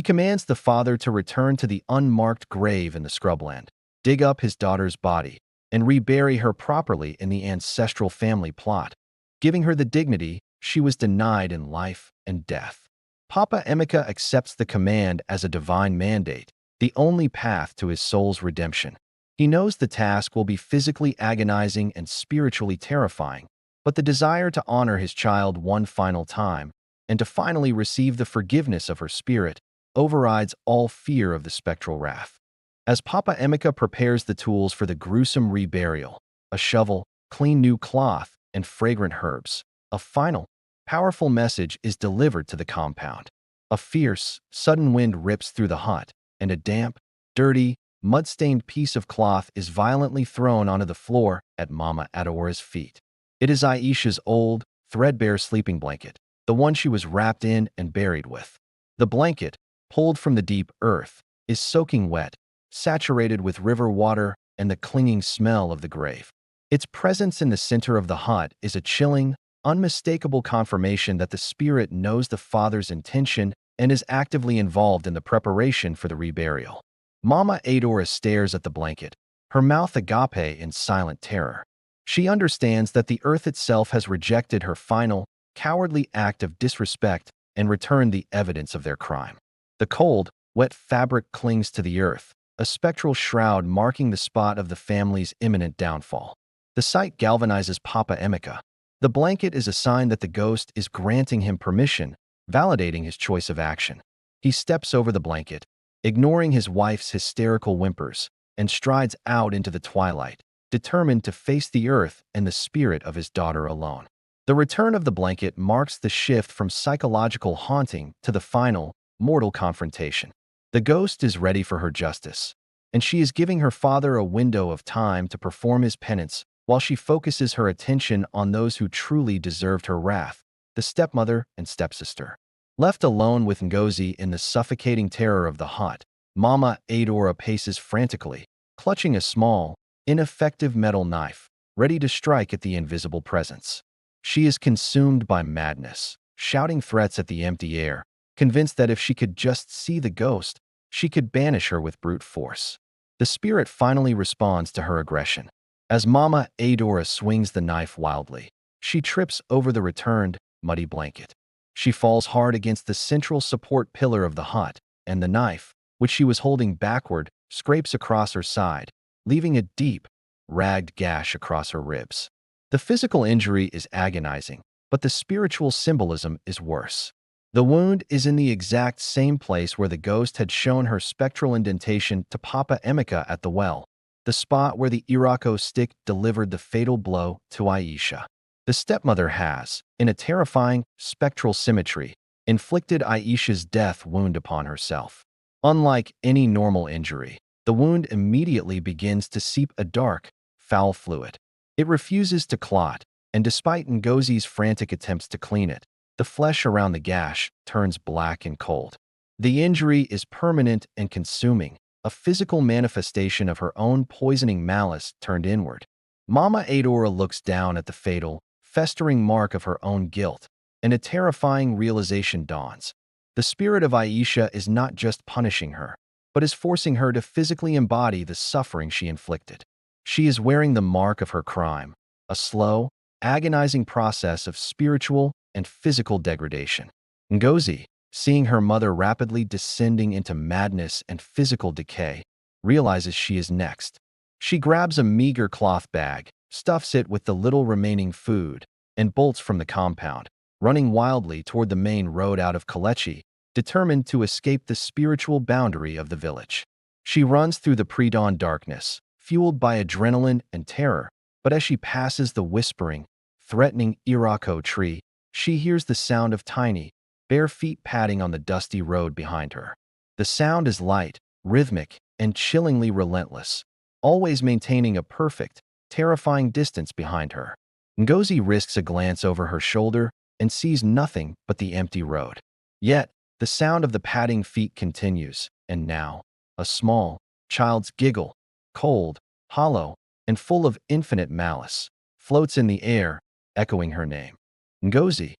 commands the father to return to the unmarked grave in the scrubland, dig up his daughter's body, and rebury her properly in the ancestral family plot, giving her the dignity she was denied in life and death. Papa Emeka accepts the command as a divine mandate, the only path to his soul's redemption. He knows the task will be physically agonizing and spiritually terrifying, but the desire to honor his child one final time and to finally receive the forgiveness of her spirit overrides all fear of the spectral wrath. As Papa Emeka prepares the tools for the gruesome reburial, a shovel, clean new cloth, and fragrant herbs, a final, powerful message is delivered to the compound. A fierce, sudden wind rips through the hut, and a damp, dirty, mud-stained piece of cloth is violently thrown onto the floor at Mama Adora's feet. It is Aisha's old, threadbare sleeping blanket, the one she was wrapped in and buried with. The blanket, pulled from the deep earth, is soaking wet, saturated with river water and the clinging smell of the grave. Its presence in the center of the hut is a chilling, unmistakable confirmation that the spirit knows the father's intention and is actively involved in the preparation for the reburial. Mama Adora stares at the blanket, her mouth agape in silent terror. She understands that the earth itself has rejected her final, cowardly act of disrespect and returned the evidence of their crime. The cold, wet fabric clings to the earth, a spectral shroud marking the spot of the family's imminent downfall. The sight galvanizes Papa Emeka. The blanket is a sign that the ghost is granting him permission, validating his choice of action. He steps over the blanket, ignoring his wife's hysterical whimpers, and strides out into the twilight, determined to face the earth and the spirit of his daughter alone. The return of the blanket marks the shift from psychological haunting to the final, mortal confrontation. The ghost is ready for her justice. and she is giving her father a window of time to perform his penance while she focuses her attention on those who truly deserved her wrath, the stepmother and stepsister. Left alone with Ngozi in the suffocating terror of the hut, Mama Adora paces frantically, clutching a small, ineffective metal knife, ready to strike at the invisible presence. She is consumed by madness, shouting threats at the empty air, convinced that if she could just see the ghost, she could banish her with brute force. The spirit finally responds to her aggression. As Mama Adora swings the knife wildly, she trips over the returned, muddy blanket. She falls hard against the central support pillar of the hut, and the knife, which she was holding backward, scrapes across her side, leaving a deep, ragged gash across her ribs. The physical injury is agonizing, but the spiritual symbolism is worse. The wound is in the exact same place where the ghost had shown her spectral indentation to Papa Emeka at the well, the spot where the Irako stick delivered the fatal blow to Aisha. The stepmother has, in a terrifying, spectral symmetry, inflicted Aisha's death wound upon herself. Unlike any normal injury, the wound immediately begins to seep a dark, foul fluid. It refuses to clot, and despite Ngozi's frantic attempts to clean it, the flesh around the gash turns black and cold. The injury is permanent and consuming, a physical manifestation of her own poisoning malice turned inward. Mama Adora looks down at the fatal, festering mark of her own guilt, and a terrifying realization dawns. The spirit of Aisha is not just punishing her, but is forcing her to physically embody the suffering she inflicted. She is wearing the mark of her crime, a slow, agonizing process of spiritual and physical degradation. Ngozi, seeing her mother rapidly descending into madness and physical decay, realizes she is next. She grabs a meager cloth bag, stuffs it with the little remaining food, and bolts from the compound, running wildly toward the main road out of Kalechi, determined to escape the spiritual boundary of the village. She runs through the pre-dawn darkness, fueled by adrenaline and terror, but as she passes the whispering, threatening Irako tree, she hears the sound of tiny, bare feet padding on the dusty road behind her. The sound is light, rhythmic, and chillingly relentless, always maintaining a perfect, terrifying distance behind her. Ngozi risks a glance over her shoulder and sees nothing but the empty road. Yet, the sound of the padding feet continues, and now, a small, child's giggle, cold, hollow, and full of infinite malice, floats in the air, echoing her name. Ngozi,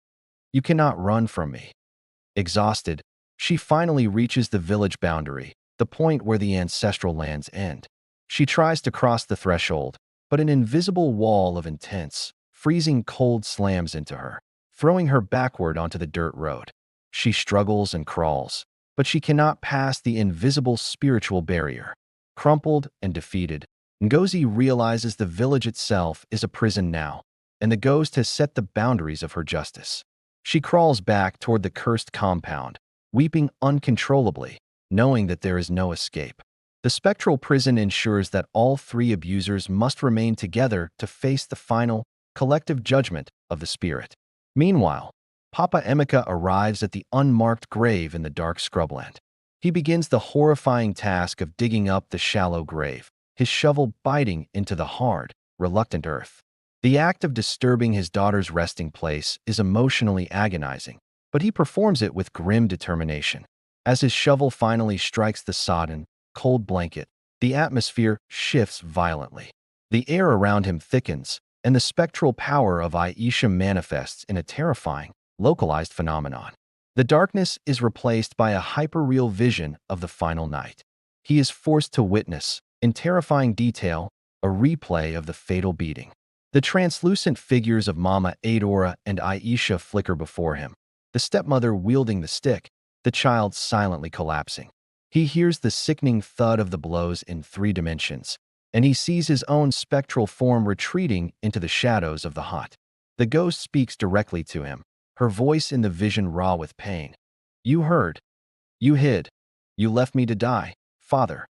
you cannot run from me. Exhausted, she finally reaches the village boundary, the point where the ancestral lands end. She tries to cross the threshold, but an invisible wall of intense, freezing cold slams into her, throwing her backward onto the dirt road. She struggles and crawls, but she cannot pass the invisible spiritual barrier. Crumpled and defeated, Ngozi realizes the village itself is a prison now, and the ghost has set the boundaries of her justice. She crawls back toward the cursed compound, weeping uncontrollably, knowing that there is no escape. The spectral prison ensures that all three abusers must remain together to face the final, collective judgment of the spirit. Meanwhile, Papa Emeka arrives at the unmarked grave in the dark scrubland. He begins the horrifying task of digging up the shallow grave, his shovel biting into the hard, reluctant earth. The act of disturbing his daughter's resting place is emotionally agonizing, but he performs it with grim determination. As his shovel finally strikes the sodden, cold blanket, the atmosphere shifts violently. The air around him thickens, and the spectral power of Aisha manifests in a terrifying, localized phenomenon. The darkness is replaced by a hyperreal vision of the final night. He is forced to witness, in terrifying detail, a replay of the fatal beating. The translucent figures of Mama Adora and Aisha flicker before him, the stepmother wielding the stick, the child silently collapsing. He hears the sickening thud of the blows in 3 dimensions, and he sees his own spectral form retreating into the shadows of the hut. The ghost speaks directly to him, her voice in the vision raw with pain. "You heard. You hid. You left me to die, Father."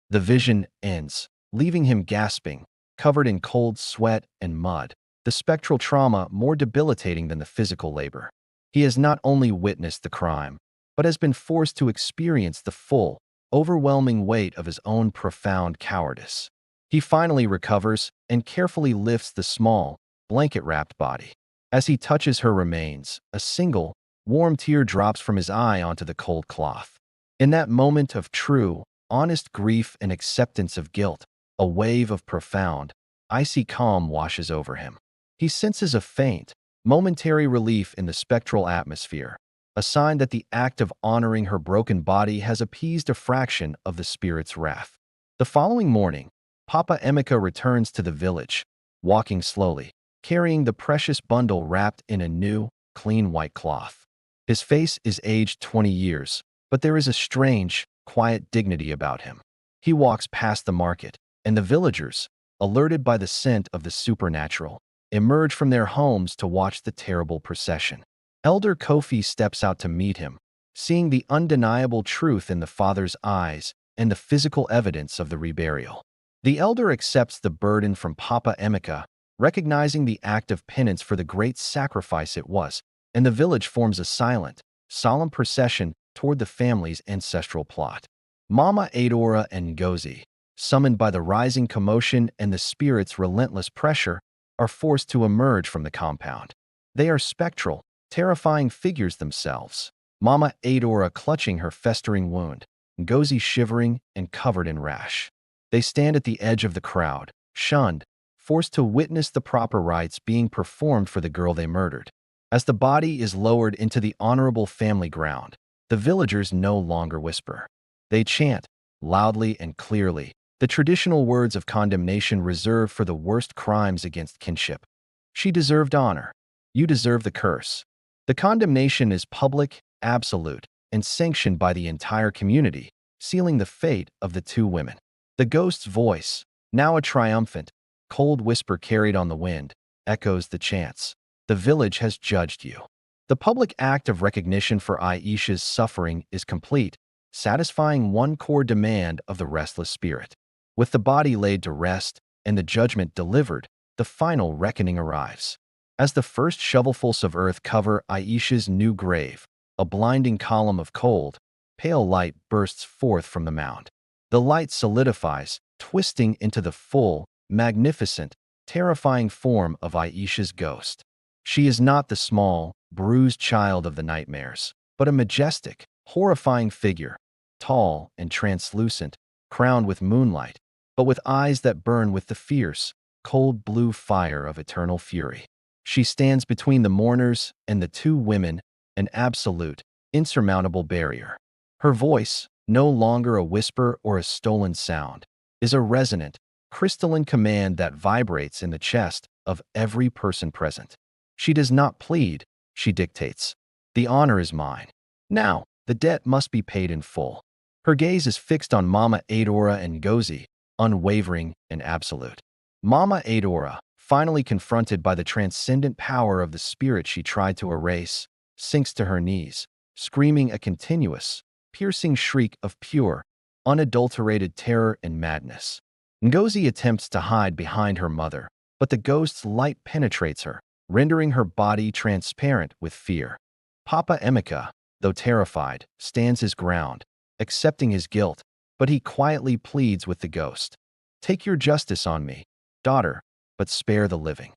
The vision ends, leaving him gasping, covered in cold sweat and mud, the spectral trauma more debilitating than the physical labor. He has not only witnessed the crime, but has been forced to experience the full, overwhelming weight of his own profound cowardice. He finally recovers and carefully lifts the small, blanket-wrapped body. As he touches her remains, a single, warm tear drops from his eye onto the cold cloth. In that moment of true, honest grief and acceptance of guilt, a wave of profound, icy calm washes over him. He senses a faint, momentary relief in the spectral atmosphere, a sign that the act of honoring her broken body has appeased a fraction of the spirit's wrath. The following morning, Papa Emeka returns to the village, walking slowly, carrying the precious bundle wrapped in a new, clean white cloth. His face is aged 20 years, but there is a strange, quiet dignity about him. He walks past the market, and the villagers, alerted by the scent of the supernatural, emerge from their homes to watch the terrible procession. Elder Kofi steps out to meet him, seeing the undeniable truth in the father's eyes and the physical evidence of the reburial. The elder accepts the burden from Papa Emeka, recognizing the act of penance for the great sacrifice it was, and the village forms a silent, solemn procession toward the family's ancestral plot. Mama Adora and Ngozi, summoned by the rising commotion and the spirit's relentless pressure, are forced to emerge from the compound. They are spectral, terrifying figures themselves. Mama Adora clutching her festering wound, Ngozi shivering and covered in rash. They stand at the edge of the crowd, shunned, forced to witness the proper rites being performed for the girl they murdered. As the body is lowered into the honorable family ground, the villagers no longer whisper. They chant, loudly and clearly, the traditional words of condemnation reserved for the worst crimes against kinship. She deserved honor. You deserve the curse. The condemnation is public, absolute, and sanctioned by the entire community, sealing the fate of the two women. The ghost's voice, now a triumphant, cold whisper carried on the wind, echoes the chants. The village has judged you. The public act of recognition for Aisha's suffering is complete, satisfying one core demand of the restless spirit. With the body laid to rest and the judgment delivered, the final reckoning arrives. As the first shovelfuls of earth cover Aisha's new grave, a blinding column of cold, pale light bursts forth from the mound. The light solidifies, twisting into the full, magnificent, terrifying form of Aisha's ghost. She is not the small, bruised child of the nightmares, but a majestic, horrifying figure, tall and translucent, crowned with moonlight, but with eyes that burn with the fierce, cold blue fire of eternal fury. She stands between the mourners and the two women, an absolute, insurmountable barrier. Her voice, no longer a whisper or a stolen sound, is a resonant, crystalline command that vibrates in the chest of every person present. She does not plead, she dictates. The honor is mine. Now, the debt must be paid in full. Her gaze is fixed on Mama Adora and Ngozi, unwavering and absolute. Mama Adora, finally confronted by the transcendent power of the spirit she tried to erase, sinks to her knees, screaming a continuous, piercing shriek of pure, unadulterated terror and madness. Ngozi attempts to hide behind her mother, but the ghost's light penetrates her, rendering her body transparent with fear. Papa Emeka, though terrified, stands his ground, accepting his guilt, but he quietly pleads with the ghost. Take your justice on me, daughter, but spare the living.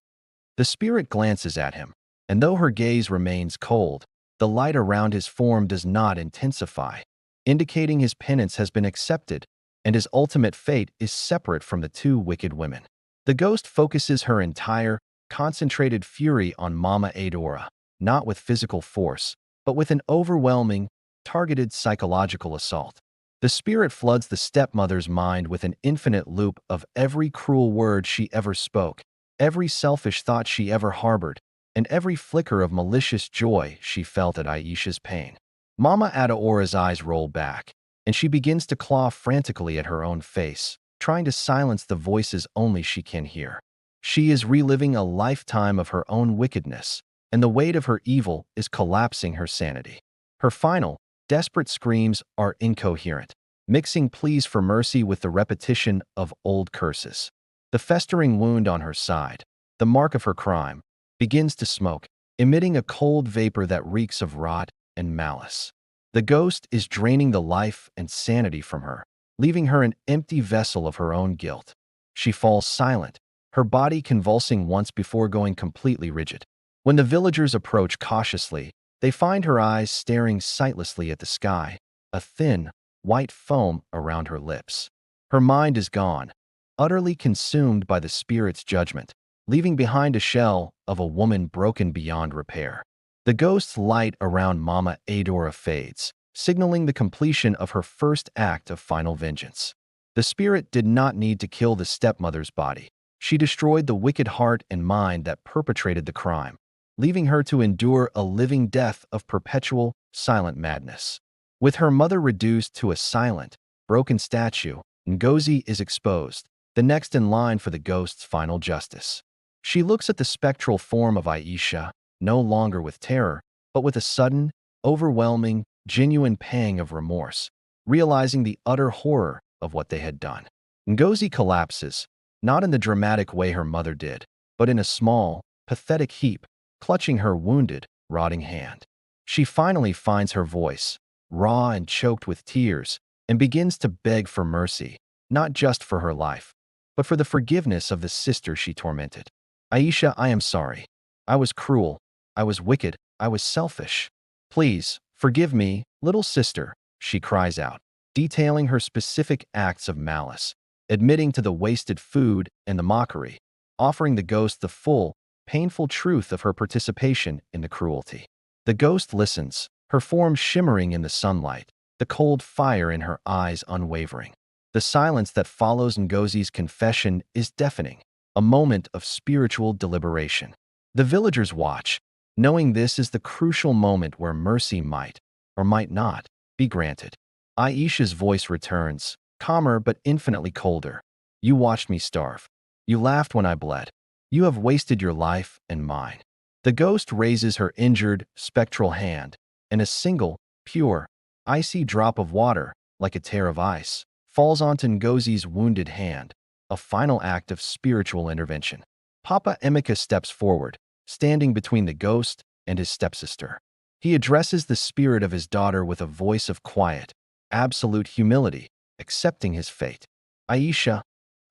The spirit glances at him, and though her gaze remains cold, the light around his form does not intensify, indicating his penance has been accepted and his ultimate fate is separate from the two wicked women. The ghost focuses her entire, concentrated fury on Mama Adora, not with physical force, but with an overwhelming, targeted psychological assault. The spirit floods the stepmother's mind with an infinite loop of every cruel word she ever spoke, every selfish thought she ever harbored, and every flicker of malicious joy she felt at Aisha's pain. Mama Adaora's eyes roll back, and she begins to claw frantically at her own face, trying to silence the voices only she can hear. She is reliving a lifetime of her own wickedness, and the weight of her evil is collapsing her sanity. Her final, desperate screams are incoherent, mixing pleas for mercy with the repetition of old curses. The festering wound on her side, the mark of her crime, begins to smoke, emitting a cold vapor that reeks of rot and malice. The ghost is draining the life and sanity from her, leaving her an empty vessel of her own guilt. She falls silent, her body convulsing once before going completely rigid. When the villagers approach cautiously, they find her eyes staring sightlessly at the sky, a thin, white foam around her lips. Her mind is gone, utterly consumed by the spirit's judgment, leaving behind a shell of a woman broken beyond repair. The ghost's light around Mama Adora fades, signaling the completion of her first act of final vengeance. The spirit did not need to kill the stepmother's body. She destroyed the wicked heart and mind that perpetrated the crime, leaving her to endure a living death of perpetual, silent madness. With her mother reduced to a silent, broken statue, Ngozi is exposed, the next in line for the ghost's final justice. She looks at the spectral form of Aisha, no longer with terror, but with a sudden, overwhelming, genuine pang of remorse, realizing the utter horror of what they had done. Ngozi collapses, not in the dramatic way her mother did, but in a small, pathetic heap, clutching her wounded, rotting hand. She finally finds her voice, raw and choked with tears, and begins to beg for mercy, not just for her life, but for the forgiveness of the sister she tormented. Aisha, I am sorry. I was cruel. I was wicked. I was selfish. Please, forgive me, little sister, she cries out, detailing her specific acts of malice, admitting to the wasted food and the mockery, offering the ghost the full, painful truth of her participation in the cruelty. The ghost listens, her form shimmering in the sunlight, the cold fire in her eyes unwavering. The silence that follows Ngozi's confession is deafening, a moment of spiritual deliberation. The villagers watch, knowing this is the crucial moment where mercy might, or might not, be granted. Aisha's voice returns, calmer but infinitely colder. You watched me starve. You laughed when I bled. You have wasted your life and mine. The ghost raises her injured, spectral hand, and a single, pure, icy drop of water, like a tear of ice, falls onto Ngozi's wounded hand, a final act of spiritual intervention. Papa Emeka steps forward, standing between the ghost and his stepsister. He addresses the spirit of his daughter with a voice of quiet, absolute humility, accepting his fate. Aisha,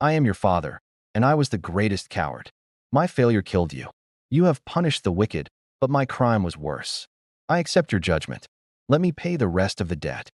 I am your father, and I was the greatest coward. My failure killed you. You have punished the wicked, but my crime was worse. I accept your judgment. Let me pay the rest of the debt.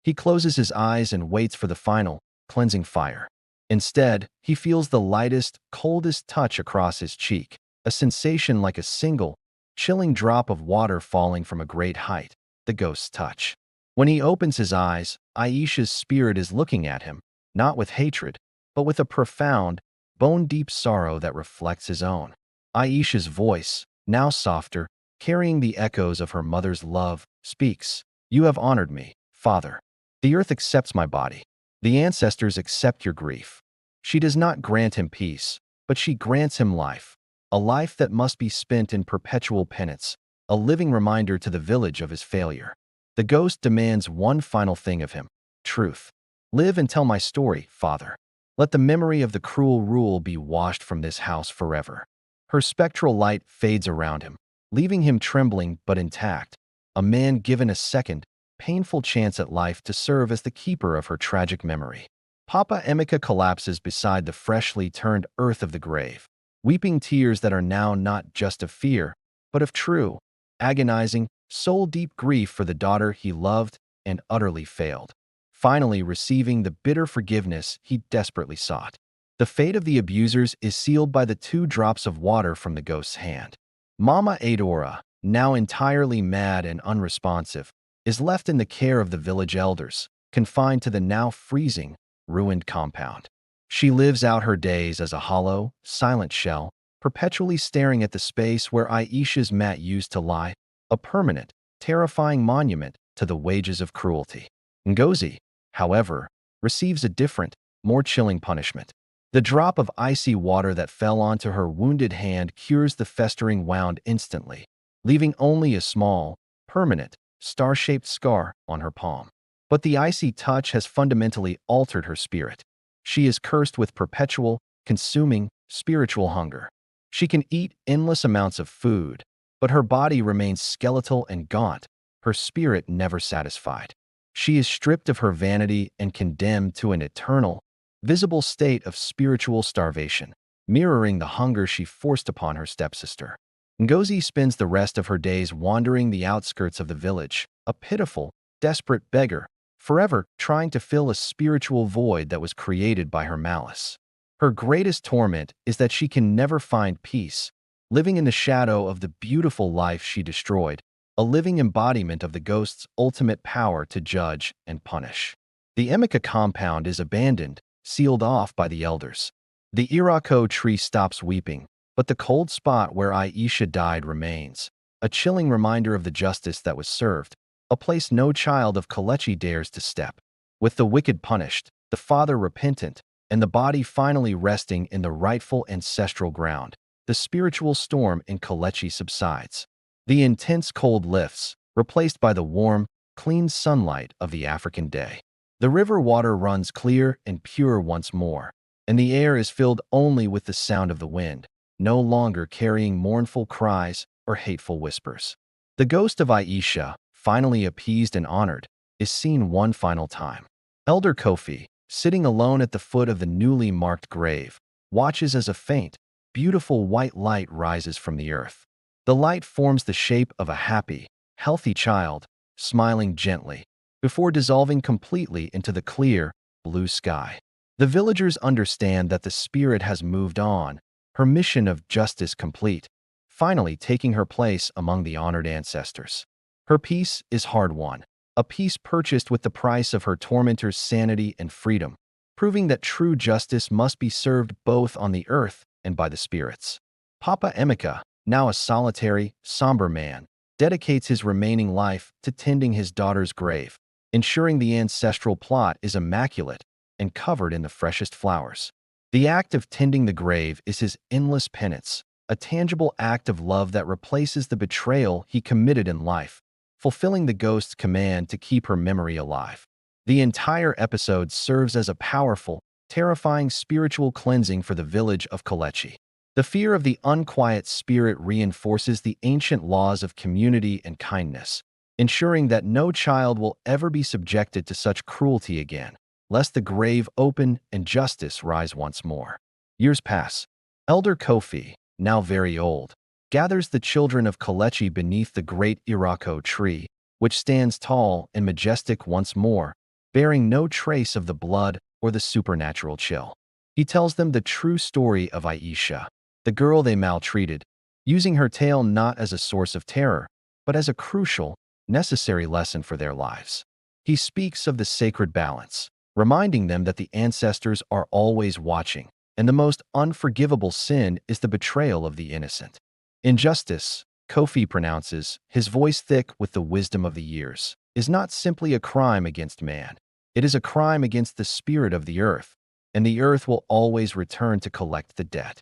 He closes his eyes and waits for the final, cleansing fire. Instead, he feels the lightest, coldest touch across his cheek, a sensation like a single, chilling drop of water falling from a great height, the ghost's touch. When he opens his eyes, Aisha's spirit is looking at him, not with hatred, but with a profound, bone-deep sorrow that reflects his own. Aisha's voice, now softer, carrying the echoes of her mother's love, speaks. You have honored me, Father. The earth accepts my body. The ancestors accept your grief. She does not grant him peace, but she grants him life, a life that must be spent in perpetual penance, a living reminder to the village of his failure. The ghost demands one final thing of him, truth. Live and tell my story, Father. Let the memory of the cruel rule be washed from this house forever. Her spectral light fades around him, leaving him trembling but intact, a man given a second, painful chance at life to serve as the keeper of her tragic memory. Papa Emeka collapses beside the freshly turned earth of the grave, weeping tears that are now not just of fear, but of true, agonizing, soul-deep grief for the daughter he loved and utterly failed, finally receiving the bitter forgiveness he desperately sought. The fate of the abusers is sealed by the 2 drops of water from the ghost's hand. Mama Adora, now entirely mad and unresponsive, is left in the care of the village elders, confined to the now freezing, ruined compound. She lives out her days as a hollow, silent shell, perpetually staring at the space where Aisha's mat used to lie, a permanent, terrifying monument to the wages of cruelty. Ngozi, however, receives a different, more chilling punishment. The drop of icy water that fell onto her wounded hand cures the festering wound instantly, leaving only a small, permanent, star-shaped scar on her palm. But the icy touch has fundamentally altered her spirit. She is cursed with perpetual, consuming, spiritual hunger. She can eat endless amounts of food, but her body remains skeletal and gaunt, her her spirit never satisfied. She is stripped of her vanity and condemned to an eternal, visible state of spiritual starvation, mirroring the hunger she forced upon her stepsister. Ngozi spends the rest of her days wandering the outskirts of the village, a pitiful, desperate beggar, forever trying to fill a spiritual void that was created by her malice. Her greatest torment is that she can never find peace, living in the shadow of the beautiful life she destroyed, a living embodiment of the ghost's ultimate power to judge and punish. The Emika compound is abandoned, sealed off by the elders. The Irako tree stops weeping, but the cold spot where Aisha died remains, a chilling reminder of the justice that was served, a place no child of Kalechi dares to step. With the wicked punished, the father repentant, and the body finally resting in the rightful ancestral ground, the spiritual storm in Kalechi subsides. The intense cold lifts, replaced by the warm, clean sunlight of the African day. The river water runs clear and pure once more, and the air is filled only with the sound of the wind, no longer carrying mournful cries or hateful whispers. The ghost of Aisha, finally appeased and honored, is seen one final time. Elder Kofi, sitting alone at the foot of the newly marked grave, watches as a faint, beautiful white light rises from the earth. The light forms the shape of a happy, healthy child, smiling gently, before dissolving completely into the clear, blue sky. The villagers understand that the spirit has moved on, her mission of justice complete, finally taking her place among the honored ancestors. Her peace is hard-won, a peace purchased with the price of her tormentors' sanity and freedom, proving that true justice must be served both on the earth and by the spirits. Papa Emeka, now a solitary, somber man, dedicates his remaining life to tending his daughter's grave, ensuring the ancestral plot is immaculate and covered in the freshest flowers. The act of tending the grave is his endless penance, a tangible act of love that replaces the betrayal he committed in life, fulfilling the ghost's command to keep her memory alive. The entire episode serves as a powerful, terrifying spiritual cleansing for the village of Kalechi. The fear of the unquiet spirit reinforces the ancient laws of community and kindness, ensuring that no child will ever be subjected to such cruelty again, lest the grave open and justice rise once more. Years pass. Elder Kofi, now very old, gathers the children of Kalechi beneath the great Irako tree, which stands tall and majestic once more, bearing no trace of the blood or the supernatural chill. He tells them the true story of Aisha, the girl they maltreated, using her tale not as a source of terror, but as a crucial, necessary lesson for their lives. He speaks of the sacred balance, reminding them that the ancestors are always watching, and the most unforgivable sin is the betrayal of the innocent. Injustice, Kofi pronounces, his voice thick with the wisdom of the years, is not simply a crime against man. It is a crime against the spirit of the earth, and the earth will always return to collect the debt.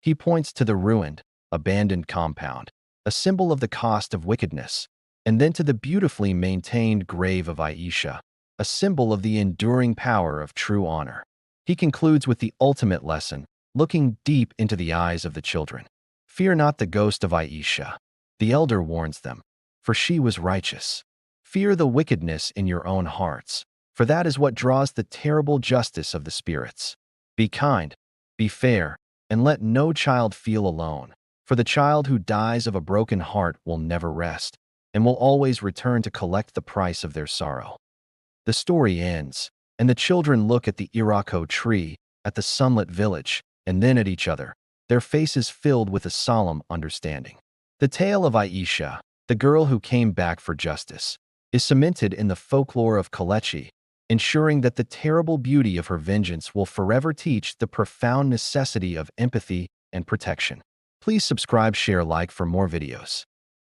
He points to the ruined, abandoned compound, a symbol of the cost of wickedness, and then to the beautifully maintained grave of Aisha, a symbol of the enduring power of true honor. He concludes with the ultimate lesson, looking deep into the eyes of the children. Fear not the ghost of Aisha, the elder warns them, for she was righteous. Fear the wickedness in your own hearts, for that is what draws the terrible justice of the spirits. Be kind, be fair, and let no child feel alone, for the child who dies of a broken heart will never rest, and will always return to collect the price of their sorrow. The story ends, and the children look at the Irako tree, at the sunlit village, and then at each other, their faces filled with a solemn understanding. The tale of Aisha, the girl who came back for justice, is cemented in the folklore of Kalechi, ensuring that the terrible beauty of her vengeance will forever teach the profound necessity of empathy and protection. Please subscribe, share, like for more videos.